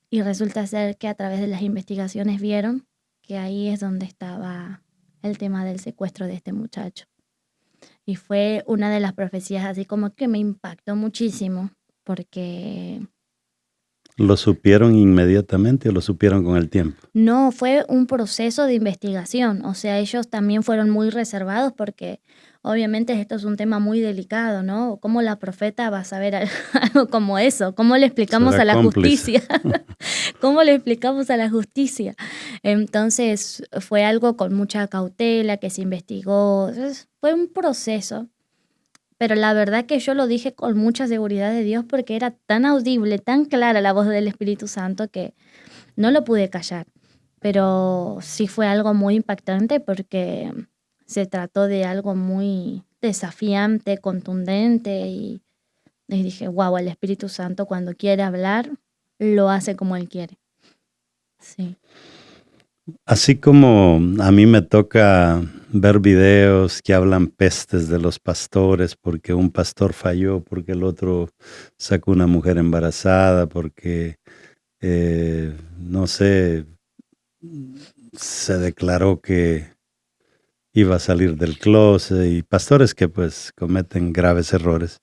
Y resulta ser que a través de las investigaciones vieron que ahí es donde estaba el tema del secuestro de este muchacho. Y fue una de las profecías así como que me impactó muchísimo porque... ¿Lo supieron inmediatamente o lo supieron con el tiempo? No, fue un proceso de investigación. O sea, ellos también fueron muy reservados porque obviamente esto es un tema muy delicado, ¿no? ¿Cómo la profeta va a saber algo como eso? ¿Cómo le explicamos Será a la cómplice. justicia? ¿Cómo le explicamos a la justicia? Entonces fue algo con mucha cautela que se investigó. Entonces, fue un proceso. Pero la verdad que yo lo dije con mucha seguridad de Dios porque era tan audible, tan clara la voz del Espíritu Santo que no lo pude callar. Pero sí fue algo muy impactante porque se trató de algo muy desafiante, contundente y Y dije, wow, el Espíritu Santo cuando quiere hablar, lo hace como Él quiere. Sí. Así como a mí me toca ver videos que hablan pestes de los pastores porque un pastor falló, porque el otro sacó una mujer embarazada, porque, no sé, se declaró que iba a salir del closet y pastores que pues cometen graves errores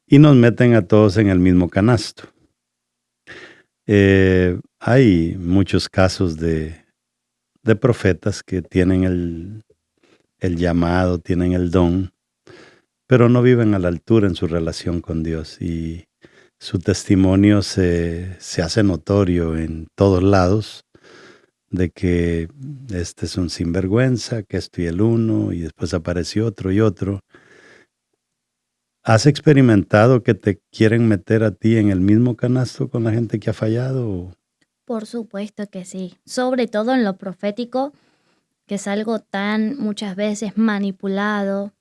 y nos meten a todos en el mismo canasto. Hay muchos casos de profetas que tienen el llamado, tienen el don, pero no viven a la altura en su relación con Dios y su testimonio se hace notorio en todos lados de que este es un sinvergüenza, que estoy el uno y después apareció otro y otro. ¿Has experimentado que te quieren meter a ti en el mismo canasto con la gente que ha fallado? Por supuesto que sí, sobre todo en lo profético, que es algo tan muchas veces manipulado,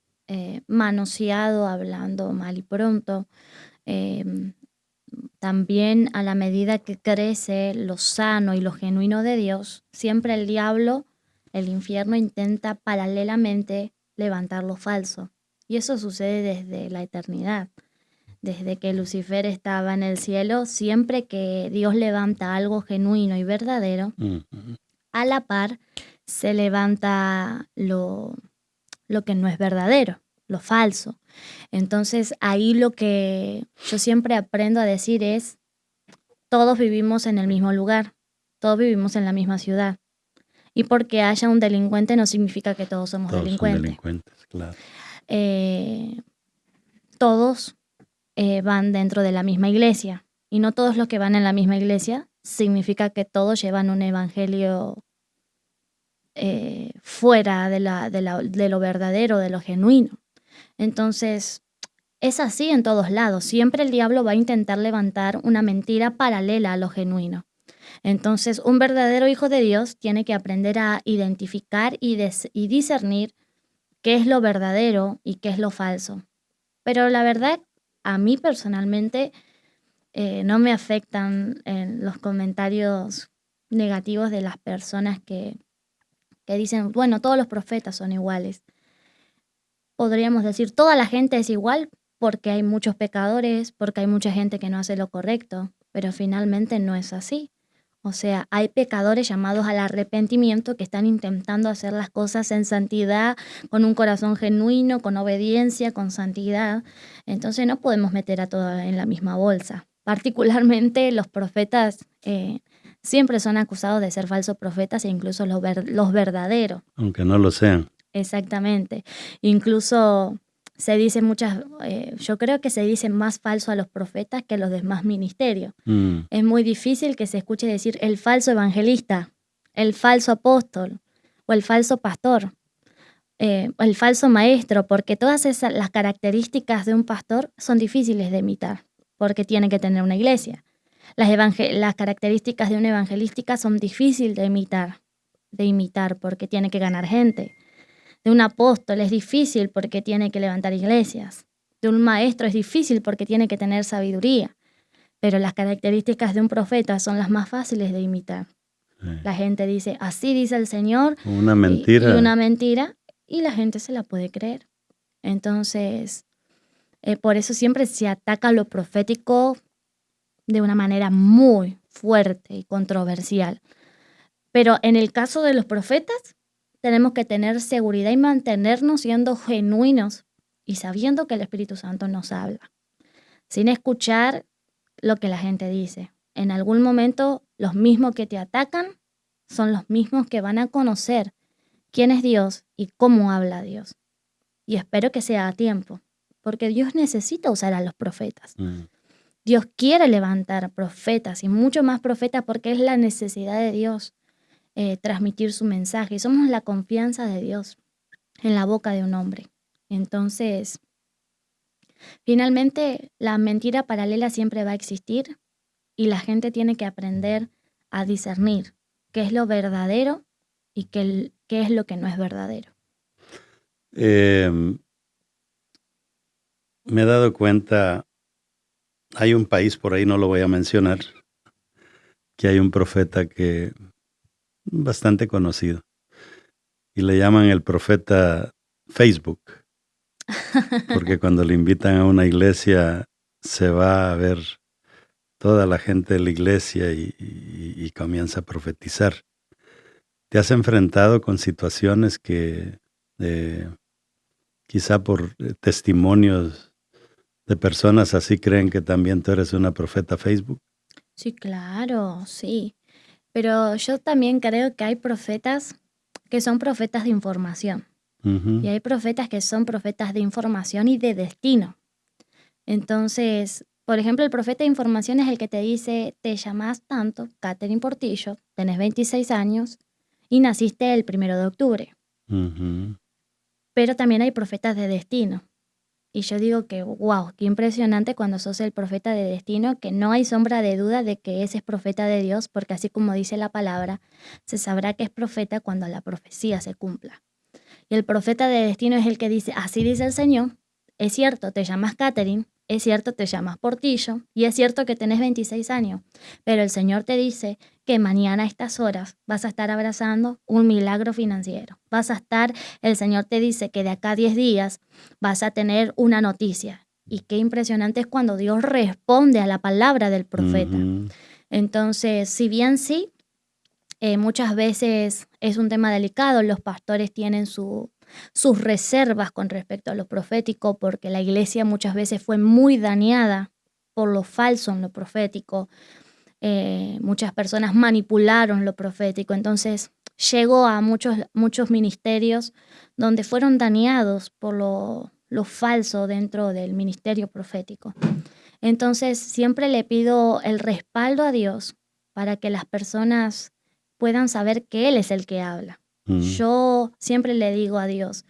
manoseado, hablando mal y pronto. Em, También a la medida que crece lo sano y lo genuino de Dios, siempre el diablo, el infierno intenta paralelamente levantar lo falso. Y eso sucede desde la eternidad. Desde que Lucifer estaba en el cielo, siempre que Dios levanta algo genuino y verdadero, Ujú. a la par se levanta lo que no es verdadero, lo falso. Entonces ahí lo que yo siempre aprendo a decir es, todos vivimos en el mismo lugar, todos vivimos en la misma ciudad. Y porque haya un delincuente no significa que todos somos Todos son delincuentes. delincuentes, claro. Todos van dentro de la misma iglesia. Y no todos los que van en la misma iglesia significa que todos llevan un evangelio fuera de lo verdadero, de lo genuino. Entonces, es así en todos lados. Siempre el diablo va a intentar levantar una mentira paralela a lo genuino. Entonces, un verdadero hijo de Dios tiene que aprender a identificar y discernir qué es lo verdadero y qué es lo falso. Pero la verdad, a mí personalmente no me afectan los comentarios negativos de las personas que dicen, bueno, todos los profetas son iguales. Podríamos decir, toda la gente es igual porque hay muchos pecadores, porque hay mucha gente que no hace lo correcto, pero finalmente no es así. O sea, hay pecadores llamados al arrepentimiento que están intentando hacer las cosas en santidad, con un corazón genuino, con obediencia, con santidad. Entonces no podemos meter a todos en la misma bolsa. Particularmente los profetas siempre son acusados de ser falsos profetas e incluso los verdaderos. Aunque no lo sean. Exactamente. Incluso se dice yo creo que se dice más falso a los profetas que a los demás ministerios. Es muy difícil que se escuche decir el falso evangelista, el falso apóstol o el falso pastor, o el falso maestro, porque todas las características de un pastor son difíciles de imitar, porque tiene que tener una iglesia. Las características de una evangelística son difíciles de imitar porque tiene que ganar gente. De un apóstol es difícil porque tiene que levantar iglesias. De un maestro es difícil porque tiene que tener sabiduría. Pero las características de un profeta son las más fáciles de imitar. Sí. La gente dice, así dice el Señor. Una mentira. Y una mentira, y la gente se la puede creer. Entonces, por eso siempre se ataca lo profético de una manera muy fuerte y controversial. Pero en el caso de los profetas, tenemos que tener seguridad y mantenernos siendo genuinos y sabiendo que el Espíritu Santo nos habla, sin escuchar lo que la gente dice. En algún momento, los mismos que te atacan son los mismos que van a conocer quién es Dios y cómo habla Dios. Y espero que sea a tiempo, porque Dios necesita usar a los profetas. Dios quiere levantar profetas y mucho más profetas porque es la necesidad de Dios. Transmitir su mensaje y somos la confianza de Dios en la boca de un hombre. Entonces, finalmente la mentira paralela siempre va a existir y la gente tiene que aprender a discernir qué es lo verdadero y qué es lo que no es verdadero. Me he dado cuenta Hay un país por ahí, no lo voy a mencionar, que hay un profeta que bastante conocido y le llaman el profeta Facebook, porque cuando le invitan a una iglesia se va a ver toda la gente de la iglesia y comienza a profetizar. ¿Te has enfrentado con situaciones que eh, quizá por testimonios de personas así creen que también tú eres una profeta Facebook? Sí, claro, sí. Pero yo también creo que hay profetas que son profetas de información y Ujú, hay profetas que son profetas de información y de destino. Entonces, por ejemplo, el profeta de información es el que te dice, te llamas tanto, Catherine Portillo, tenés 26 años y naciste el 1 de octubre. ujú, Pero también hay profetas de destino. Y yo digo que, wow, qué impresionante cuando sos el profeta de destino, que no hay sombra de duda de que ese es profeta de Dios, porque así como dice la palabra, se sabrá que es profeta cuando la profecía se cumpla. Y el profeta de destino es el que dice, así dice el Señor, es cierto, te llamas Catherine, es cierto, te llamas Portillo, y es cierto que tenés 26 años, pero el Señor te dice que mañana a estas horas vas a estar abrazando un milagro financiero. El Señor te dice que de acá a 10 días vas a tener una noticia. Y qué impresionante es cuando Dios responde a la palabra del profeta. ujú. Entonces, si bien sí, muchas veces es un tema delicado, los pastores tienen sus reservas con respecto a lo profético, porque la iglesia muchas veces fue muy dañada por lo falso en lo profético. Muchas personas manipularon lo profético, entonces llegó a muchos ministerios donde fueron dañados por lo falso dentro del ministerio profético. Entonces siempre le pido el respaldo a Dios para que las personas puedan saber que Él es el que habla. Mm, Yo siempre le digo a Dios,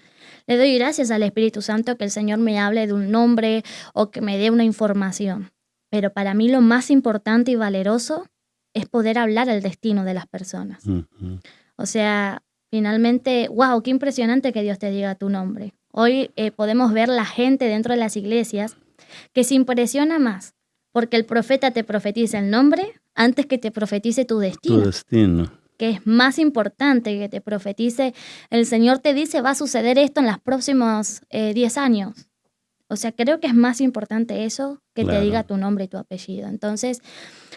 le doy gracias al Espíritu Santo que el Señor me hable de un nombre o que me dé una información. Pero para mí lo más importante y valeroso es poder hablar el destino de las personas. ujú. O sea, finalmente, wow, qué impresionante que Dios te diga tu nombre. Hoy podemos ver la gente dentro de las iglesias que se impresiona más porque el profeta te profetiza el nombre antes que te profetice tu Tu destino, destino. que es más importante que te profetice, el Señor te dice va a suceder esto en los próximos 10 años. O sea, creo que es más importante eso que te diga Claro. tu nombre y tu apellido. Entonces,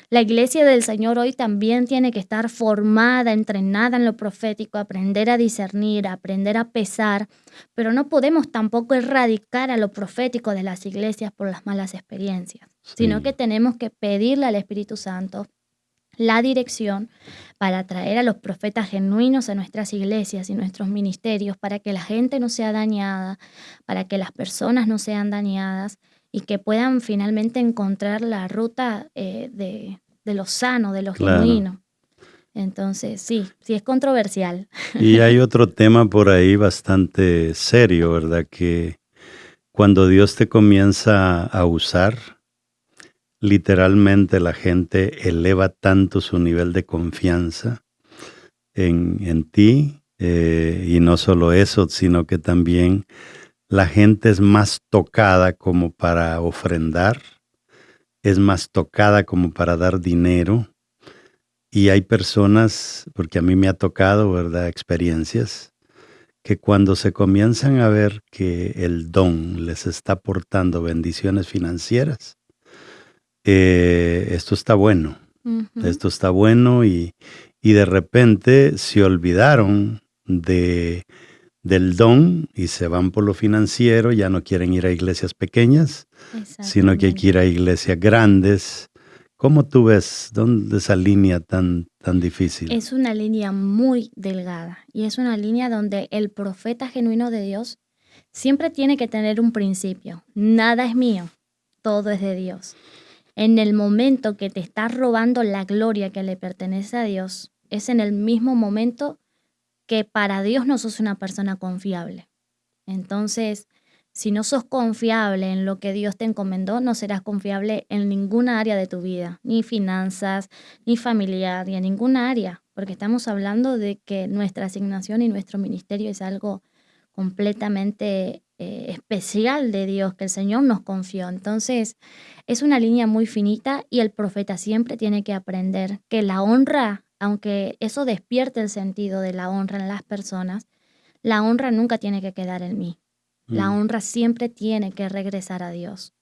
la iglesia del Señor hoy también tiene que estar formada, entrenada en lo profético, aprender a discernir, aprender a pesar, pero no podemos tampoco erradicar a lo profético de las iglesias por las malas experiencias, sino que Sí. tenemos que pedirle al Espíritu Santo la dirección para traer a los profetas genuinos a nuestras iglesias y nuestros ministerios, para que la gente no sea dañada, para que las personas no sean dañadas y que puedan finalmente encontrar la ruta de lo sano, de lo Claro. genuino. Entonces, sí, sí es controversial. Y hay otro tema por ahí bastante serio, ¿verdad? Que cuando Dios te comienza a usar, literalmente la gente eleva tanto su nivel de confianza en ti, y no solo eso, sino que también la gente es más tocada como para ofrendar, es más tocada como para dar dinero. Y hay personas, porque a mí me ha tocado, ¿verdad? Experiencias, que cuando se comienzan a ver que el don les está aportando bendiciones financieras, esto está bueno, Ujú. esto está bueno y de repente se olvidaron del don y se van por lo financiero, ya no quieren ir a iglesias pequeñas, sino que hay que ir Exactamente. a iglesias grandes. ¿Cómo tú ves dónde esa línea tan difícil? Es una línea muy delgada y es una línea donde el profeta genuino de Dios siempre tiene que tener un principio. Nada es mío, todo es de Dios. En el momento que te estás robando la gloria que le pertenece a Dios, es en el mismo momento que para Dios no sos una persona confiable. Entonces, si no sos confiable en lo que Dios te encomendó, no serás confiable en ninguna área de tu vida, ni finanzas, ni familiar, ni en ninguna área, porque estamos hablando de que nuestra asignación y nuestro ministerio es algo completamente especial de Dios que el Señor nos confió. Entonces, es una línea muy finita y el profeta siempre tiene que aprender que la honra, aunque eso despierte el sentido de la honra en las personas, la honra nunca tiene que quedar en mí. La honra siempre tiene que regresar a Dios.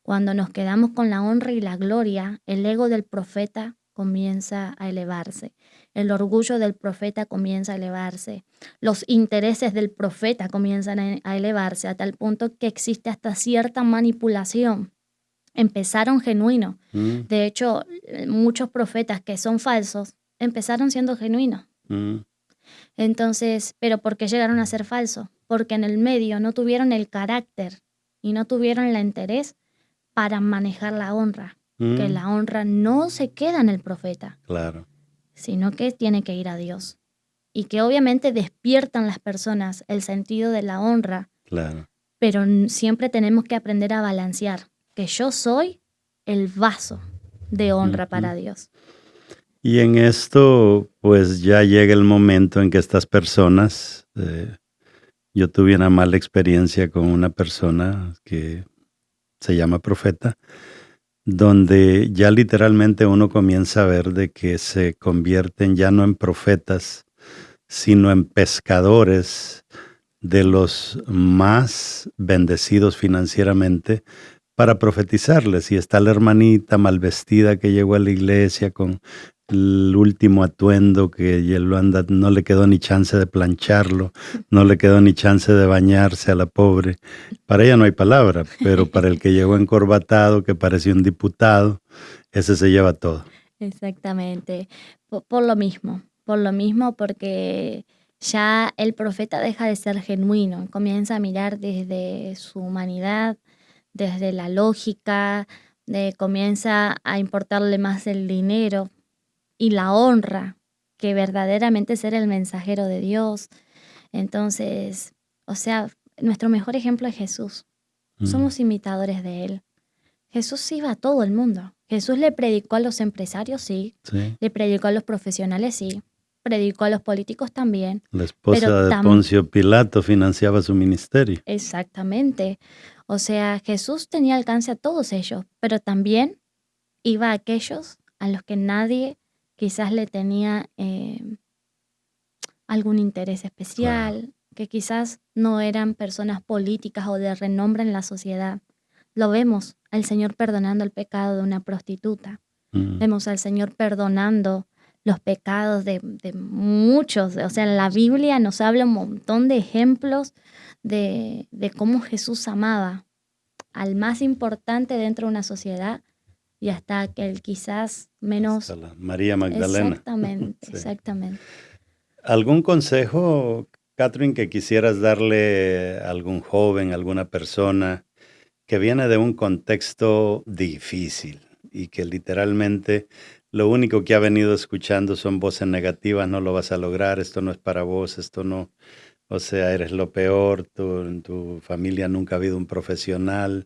Cuando nos quedamos con la honra y la gloria, el ego del profeta comienza a elevarse. El orgullo del profeta comienza a elevarse. Los intereses del profeta comienzan a elevarse a tal punto que existe hasta cierta manipulación. Empezaron genuinos. De hecho, muchos profetas que son falsos empezaron siendo genuinos. Entonces, ¿pero por qué llegaron a ser falsos? Porque en el medio no tuvieron el carácter y no tuvieron el interés para manejar la honra. Que la honra no se queda en el profeta. Claro. Sino que tiene que ir a Dios. Y que obviamente despiertan las personas el sentido de la honra. Claro. Pero siempre tenemos que aprender a balancear. Que yo soy el vaso de honra para Dios. Y en esto, pues ya llega el momento en que estas personas, yo tuve una mala experiencia con una persona que se llama profeta, donde ya literalmente uno comienza a ver de que se convierten ya no en profetas, sino en pescadores de los más bendecidos financieramente para profetizarles. Y está la hermanita mal vestida que llegó a la iglesia con el último atuendo que no le quedó ni chance de plancharlo, no le quedó ni chance de bañarse a la pobre. Para ella no hay palabra, pero para el que llegó encorbatado, que parecía un diputado, ese se lleva todo. Exactamente, por lo mismo, porque ya el profeta deja de ser genuino, comienza a mirar desde su humanidad, desde la lógica, comienza a importarle más el dinero y la honra que verdaderamente ser el mensajero de Dios. Entonces, o sea, nuestro mejor ejemplo es Jesús. Somos imitadores de Él. Jesús iba a todo el mundo. Jesús le predicó a los empresarios, sí. Le predicó a los profesionales, sí. Predicó a los políticos también. La esposa de Poncio Pilato financiaba su ministerio. Exactamente. O sea, Jesús tenía alcance a todos ellos, pero también iba a aquellos a los que nadie quizás le tenía algún interés especial, que quizás no eran personas políticas o de renombre en la sociedad. Lo vemos al Señor perdonando el pecado de una prostituta. Vemos al Señor perdonando los pecados de muchos. O sea, en la Biblia nos habla un montón de ejemplos de cómo Jesús amaba al más importante dentro de una sociedad y hasta aquel quizás menos... Hasta la María Magdalena. Exactamente, Sí. exactamente. ¿Algún consejo, Catherine, que quisieras darle a algún joven, a alguna persona que viene de un contexto difícil y que literalmente lo único que ha venido escuchando son voces negativas? No lo vas a lograr, esto no es para vos, esto no, o sea, eres lo peor, en tu familia nunca ha habido un profesional.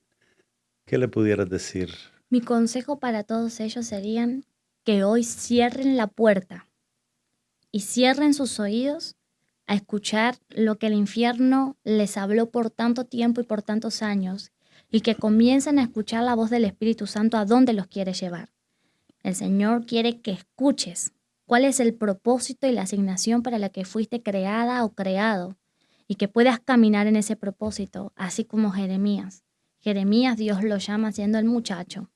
¿Qué le pudieras decir? Mi consejo para todos ellos serían que hoy cierren la puerta y cierren sus oídos a escuchar lo que el infierno les habló por tanto tiempo y por tantos años, y que comiencen a escuchar la voz del Espíritu Santo a dónde los quiere llevar. El Señor quiere que escuches cuál es el propósito y la asignación para la que fuiste creada o creado, y que puedas caminar en ese propósito, así como Jeremías. Jeremías, Dios lo llama siendo el muchacho,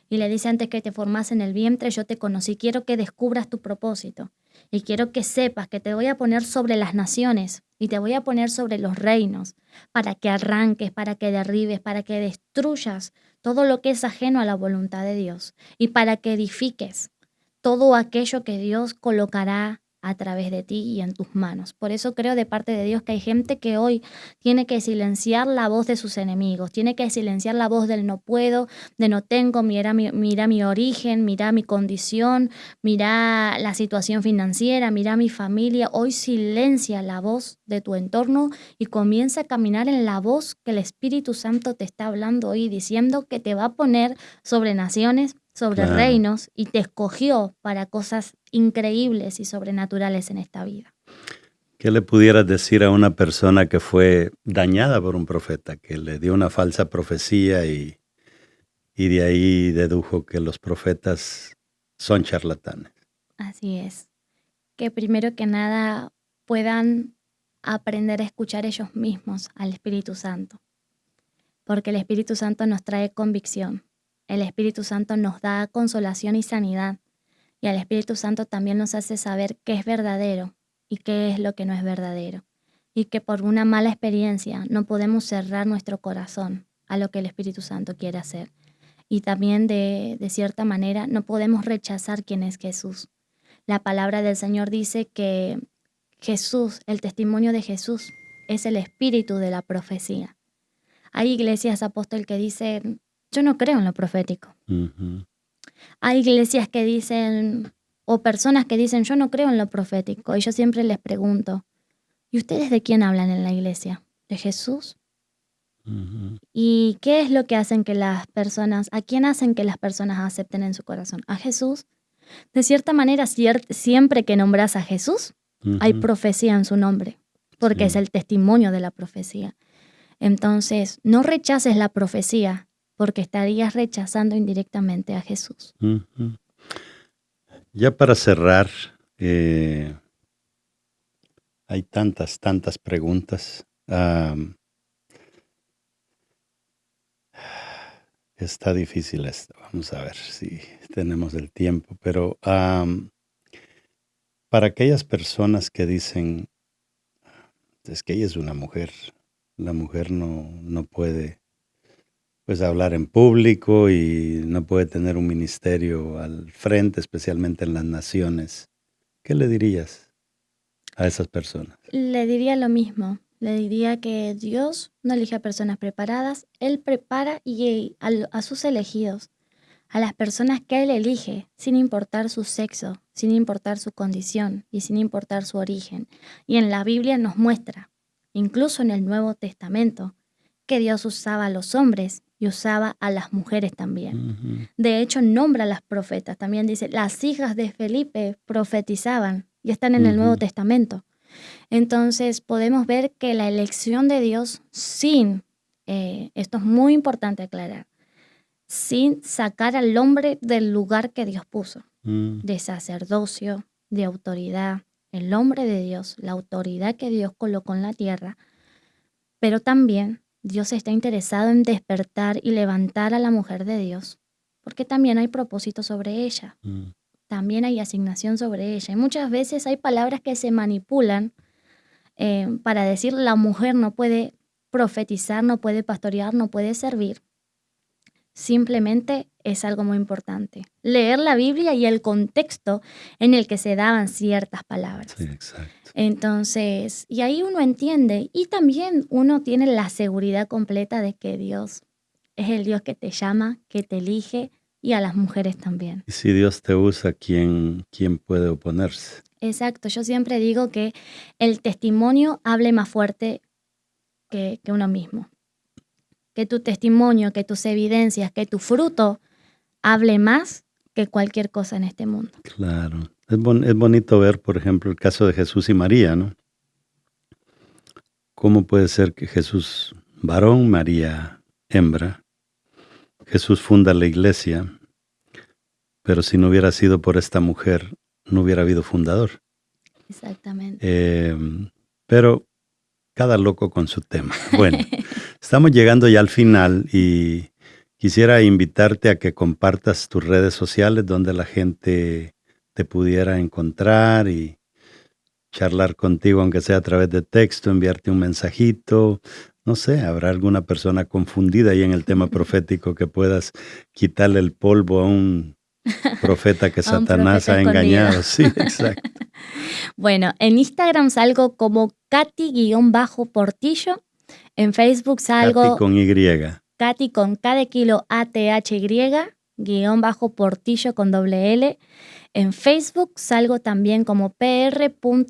y le dice: antes que te formas en el vientre, yo te conocí. Quiero que descubras tu propósito. Y quiero que sepas que te voy a poner sobre las naciones y te voy a poner sobre los reinos para que arranques, para que derribes, para que destruyas todo lo que es ajeno a la voluntad de Dios y para que edifiques todo aquello que Dios colocará a través de ti y en tus manos. Por eso creo de parte de Dios que hay gente que hoy tiene que silenciar la voz de sus enemigos, tiene que silenciar la voz del no puedo, de no tengo, mira mi origen, mira mi condición, mira la situación financiera, mira mi familia. Hoy silencia la voz de tu entorno y comienza a caminar en la voz que el Espíritu Santo te está hablando hoy, diciendo que te va a poner sobre naciones, sobre reinos, y te escogió para cosas increíbles y sobrenaturales en esta vida. ¿Qué le pudieras decir a una persona que fue dañada por un profeta, que le dio una falsa profecía y de ahí dedujo que los profetas son charlatanes? Así es. Que primero que nada puedan aprender a escuchar ellos mismos al Espíritu Santo, porque el Espíritu Santo nos trae convicción, el Espíritu Santo nos da consolación y sanidad, y el Espíritu Santo también nos hace saber qué es verdadero y qué es lo que no es verdadero, y que por una mala experiencia no podemos cerrar nuestro corazón a lo que el Espíritu Santo quiere hacer. Y también de cierta manera no podemos rechazar quién es Jesús. La palabra del Señor dice que Jesús, el testimonio de Jesús, es el espíritu de la profecía. Hay iglesias, apóstol, que dicen, yo no creo en lo profético. Ujú. Hay iglesias que dicen, o personas que dicen, yo no creo en lo profético. Y yo siempre les pregunto, ¿y ustedes de quién hablan en la iglesia? ¿De Jesús? Ujú. ¿Y qué es lo que hacen que las personas, a quién hacen que las personas acepten en su corazón? ¿A Jesús? De cierta manera, siempre que nombras a Jesús, hay Ujú. profecía en su nombre, porque es Sí. el testimonio de la profecía. Entonces, no rechaces la profecía, porque estarías rechazando indirectamente a Jesús. Ujú. Ya para cerrar, hay tantas preguntas. Está difícil esto. Vamos a ver si tenemos el tiempo. Pero para aquellas personas que dicen, es que ella es una mujer, la mujer no puede pues hablar en público y no puede tener un ministerio al frente, especialmente en las naciones. ¿Qué le dirías a esas personas? Le diría lo mismo. Le diría que Dios no elige a personas preparadas, Él prepara a sus elegidos, a las personas que Él elige, sin importar su sexo, sin importar su condición y sin importar su origen. Y en la Biblia nos muestra, incluso en el Nuevo Testamento, que Dios usaba a los hombres y usaba a las mujeres también. Ujú. De hecho, nombra a las profetas. También dice, las hijas de Felipe profetizaban y están en el Nuevo Ujú. Testamento. Entonces podemos ver que la elección de Dios esto es muy importante aclarar, sin sacar al hombre del lugar que Dios puso, Mm. de sacerdocio, de autoridad, el hombre de Dios, la autoridad que Dios colocó en la tierra, pero también Dios está interesado en despertar y levantar a la mujer de Dios, porque también hay propósito sobre ella, Mm. también hay asignación sobre ella. Y muchas veces hay palabras que se manipulan para decir la mujer no puede profetizar, no puede pastorear, no puede servir. Simplemente es algo muy importante. Leer la Biblia y el contexto en el que se daban ciertas palabras. Sí, exacto. Entonces, y ahí uno entiende y también uno tiene la seguridad completa de que Dios es el Dios que te llama, que te elige y a las mujeres también. Y si Dios te usa, ¿quién puede oponerse? Exacto, yo siempre digo que el testimonio hable más fuerte que uno mismo. Que tu testimonio, que tus evidencias, que tu fruto hable más que cualquier cosa en este mundo. Claro. Es bonito ver, por ejemplo, el caso de Jesús y María, ¿no? ¿Cómo puede ser que Jesús varón, María hembra? Jesús funda la iglesia, pero si no hubiera sido por esta mujer, no hubiera habido fundador. Exactamente. Pero cada loco con su tema. Bueno, estamos llegando ya al final y quisiera invitarte a que compartas tus redes sociales donde la gente te pudiera encontrar y charlar contigo, aunque sea a través de texto, enviarte un mensajito. No sé, habrá alguna persona confundida ahí en el tema profético que puedas quitarle el polvo a un profeta que A un Satanás profeta ha escondido. engañado. Sí, exacto. Bueno, en Instagram salgo como Katy-Portillo. En Facebook Katy salgo con Y. Katy con K de kilo ATHY, _Portillo con doble L. En Facebook salgo también como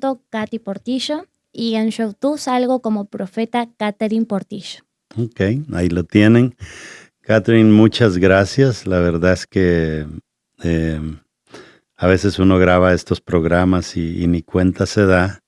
pr.katyportillo y en YouTube salgo como Profeta Catherine Portillo. Ok, ahí lo tienen. Catherine, muchas gracias. La verdad es que a veces uno graba estos programas y ni cuenta se da,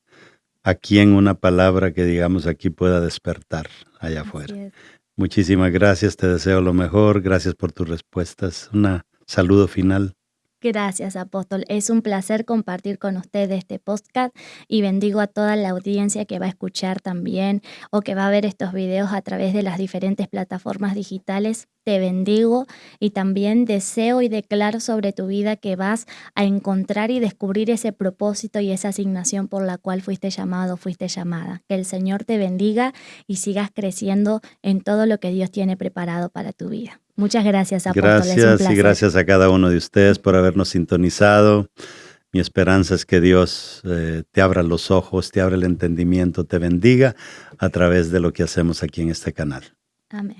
a quien una palabra que digamos aquí pueda despertar allá Así afuera. es. Muchísimas gracias, te deseo lo mejor, gracias por tus respuestas. Un saludo final. Gracias, apóstol. Es un placer compartir con ustedes este podcast y bendigo a toda la audiencia que va a escuchar también o que va a ver estos videos a través de las diferentes plataformas digitales. Te bendigo y también deseo y declaro sobre tu vida que vas a encontrar y descubrir ese propósito y esa asignación por la cual fuiste llamado, fuiste llamada. Que el Señor te bendiga y sigas creciendo en todo lo que Dios tiene preparado para tu vida. Muchas gracias, apóstol. Es un Gracias y placer. gracias a cada uno de ustedes por habernos sintonizado. Mi esperanza es que Dios te abra los ojos, te abra el entendimiento, te bendiga a través de lo que hacemos aquí en este canal. Amén.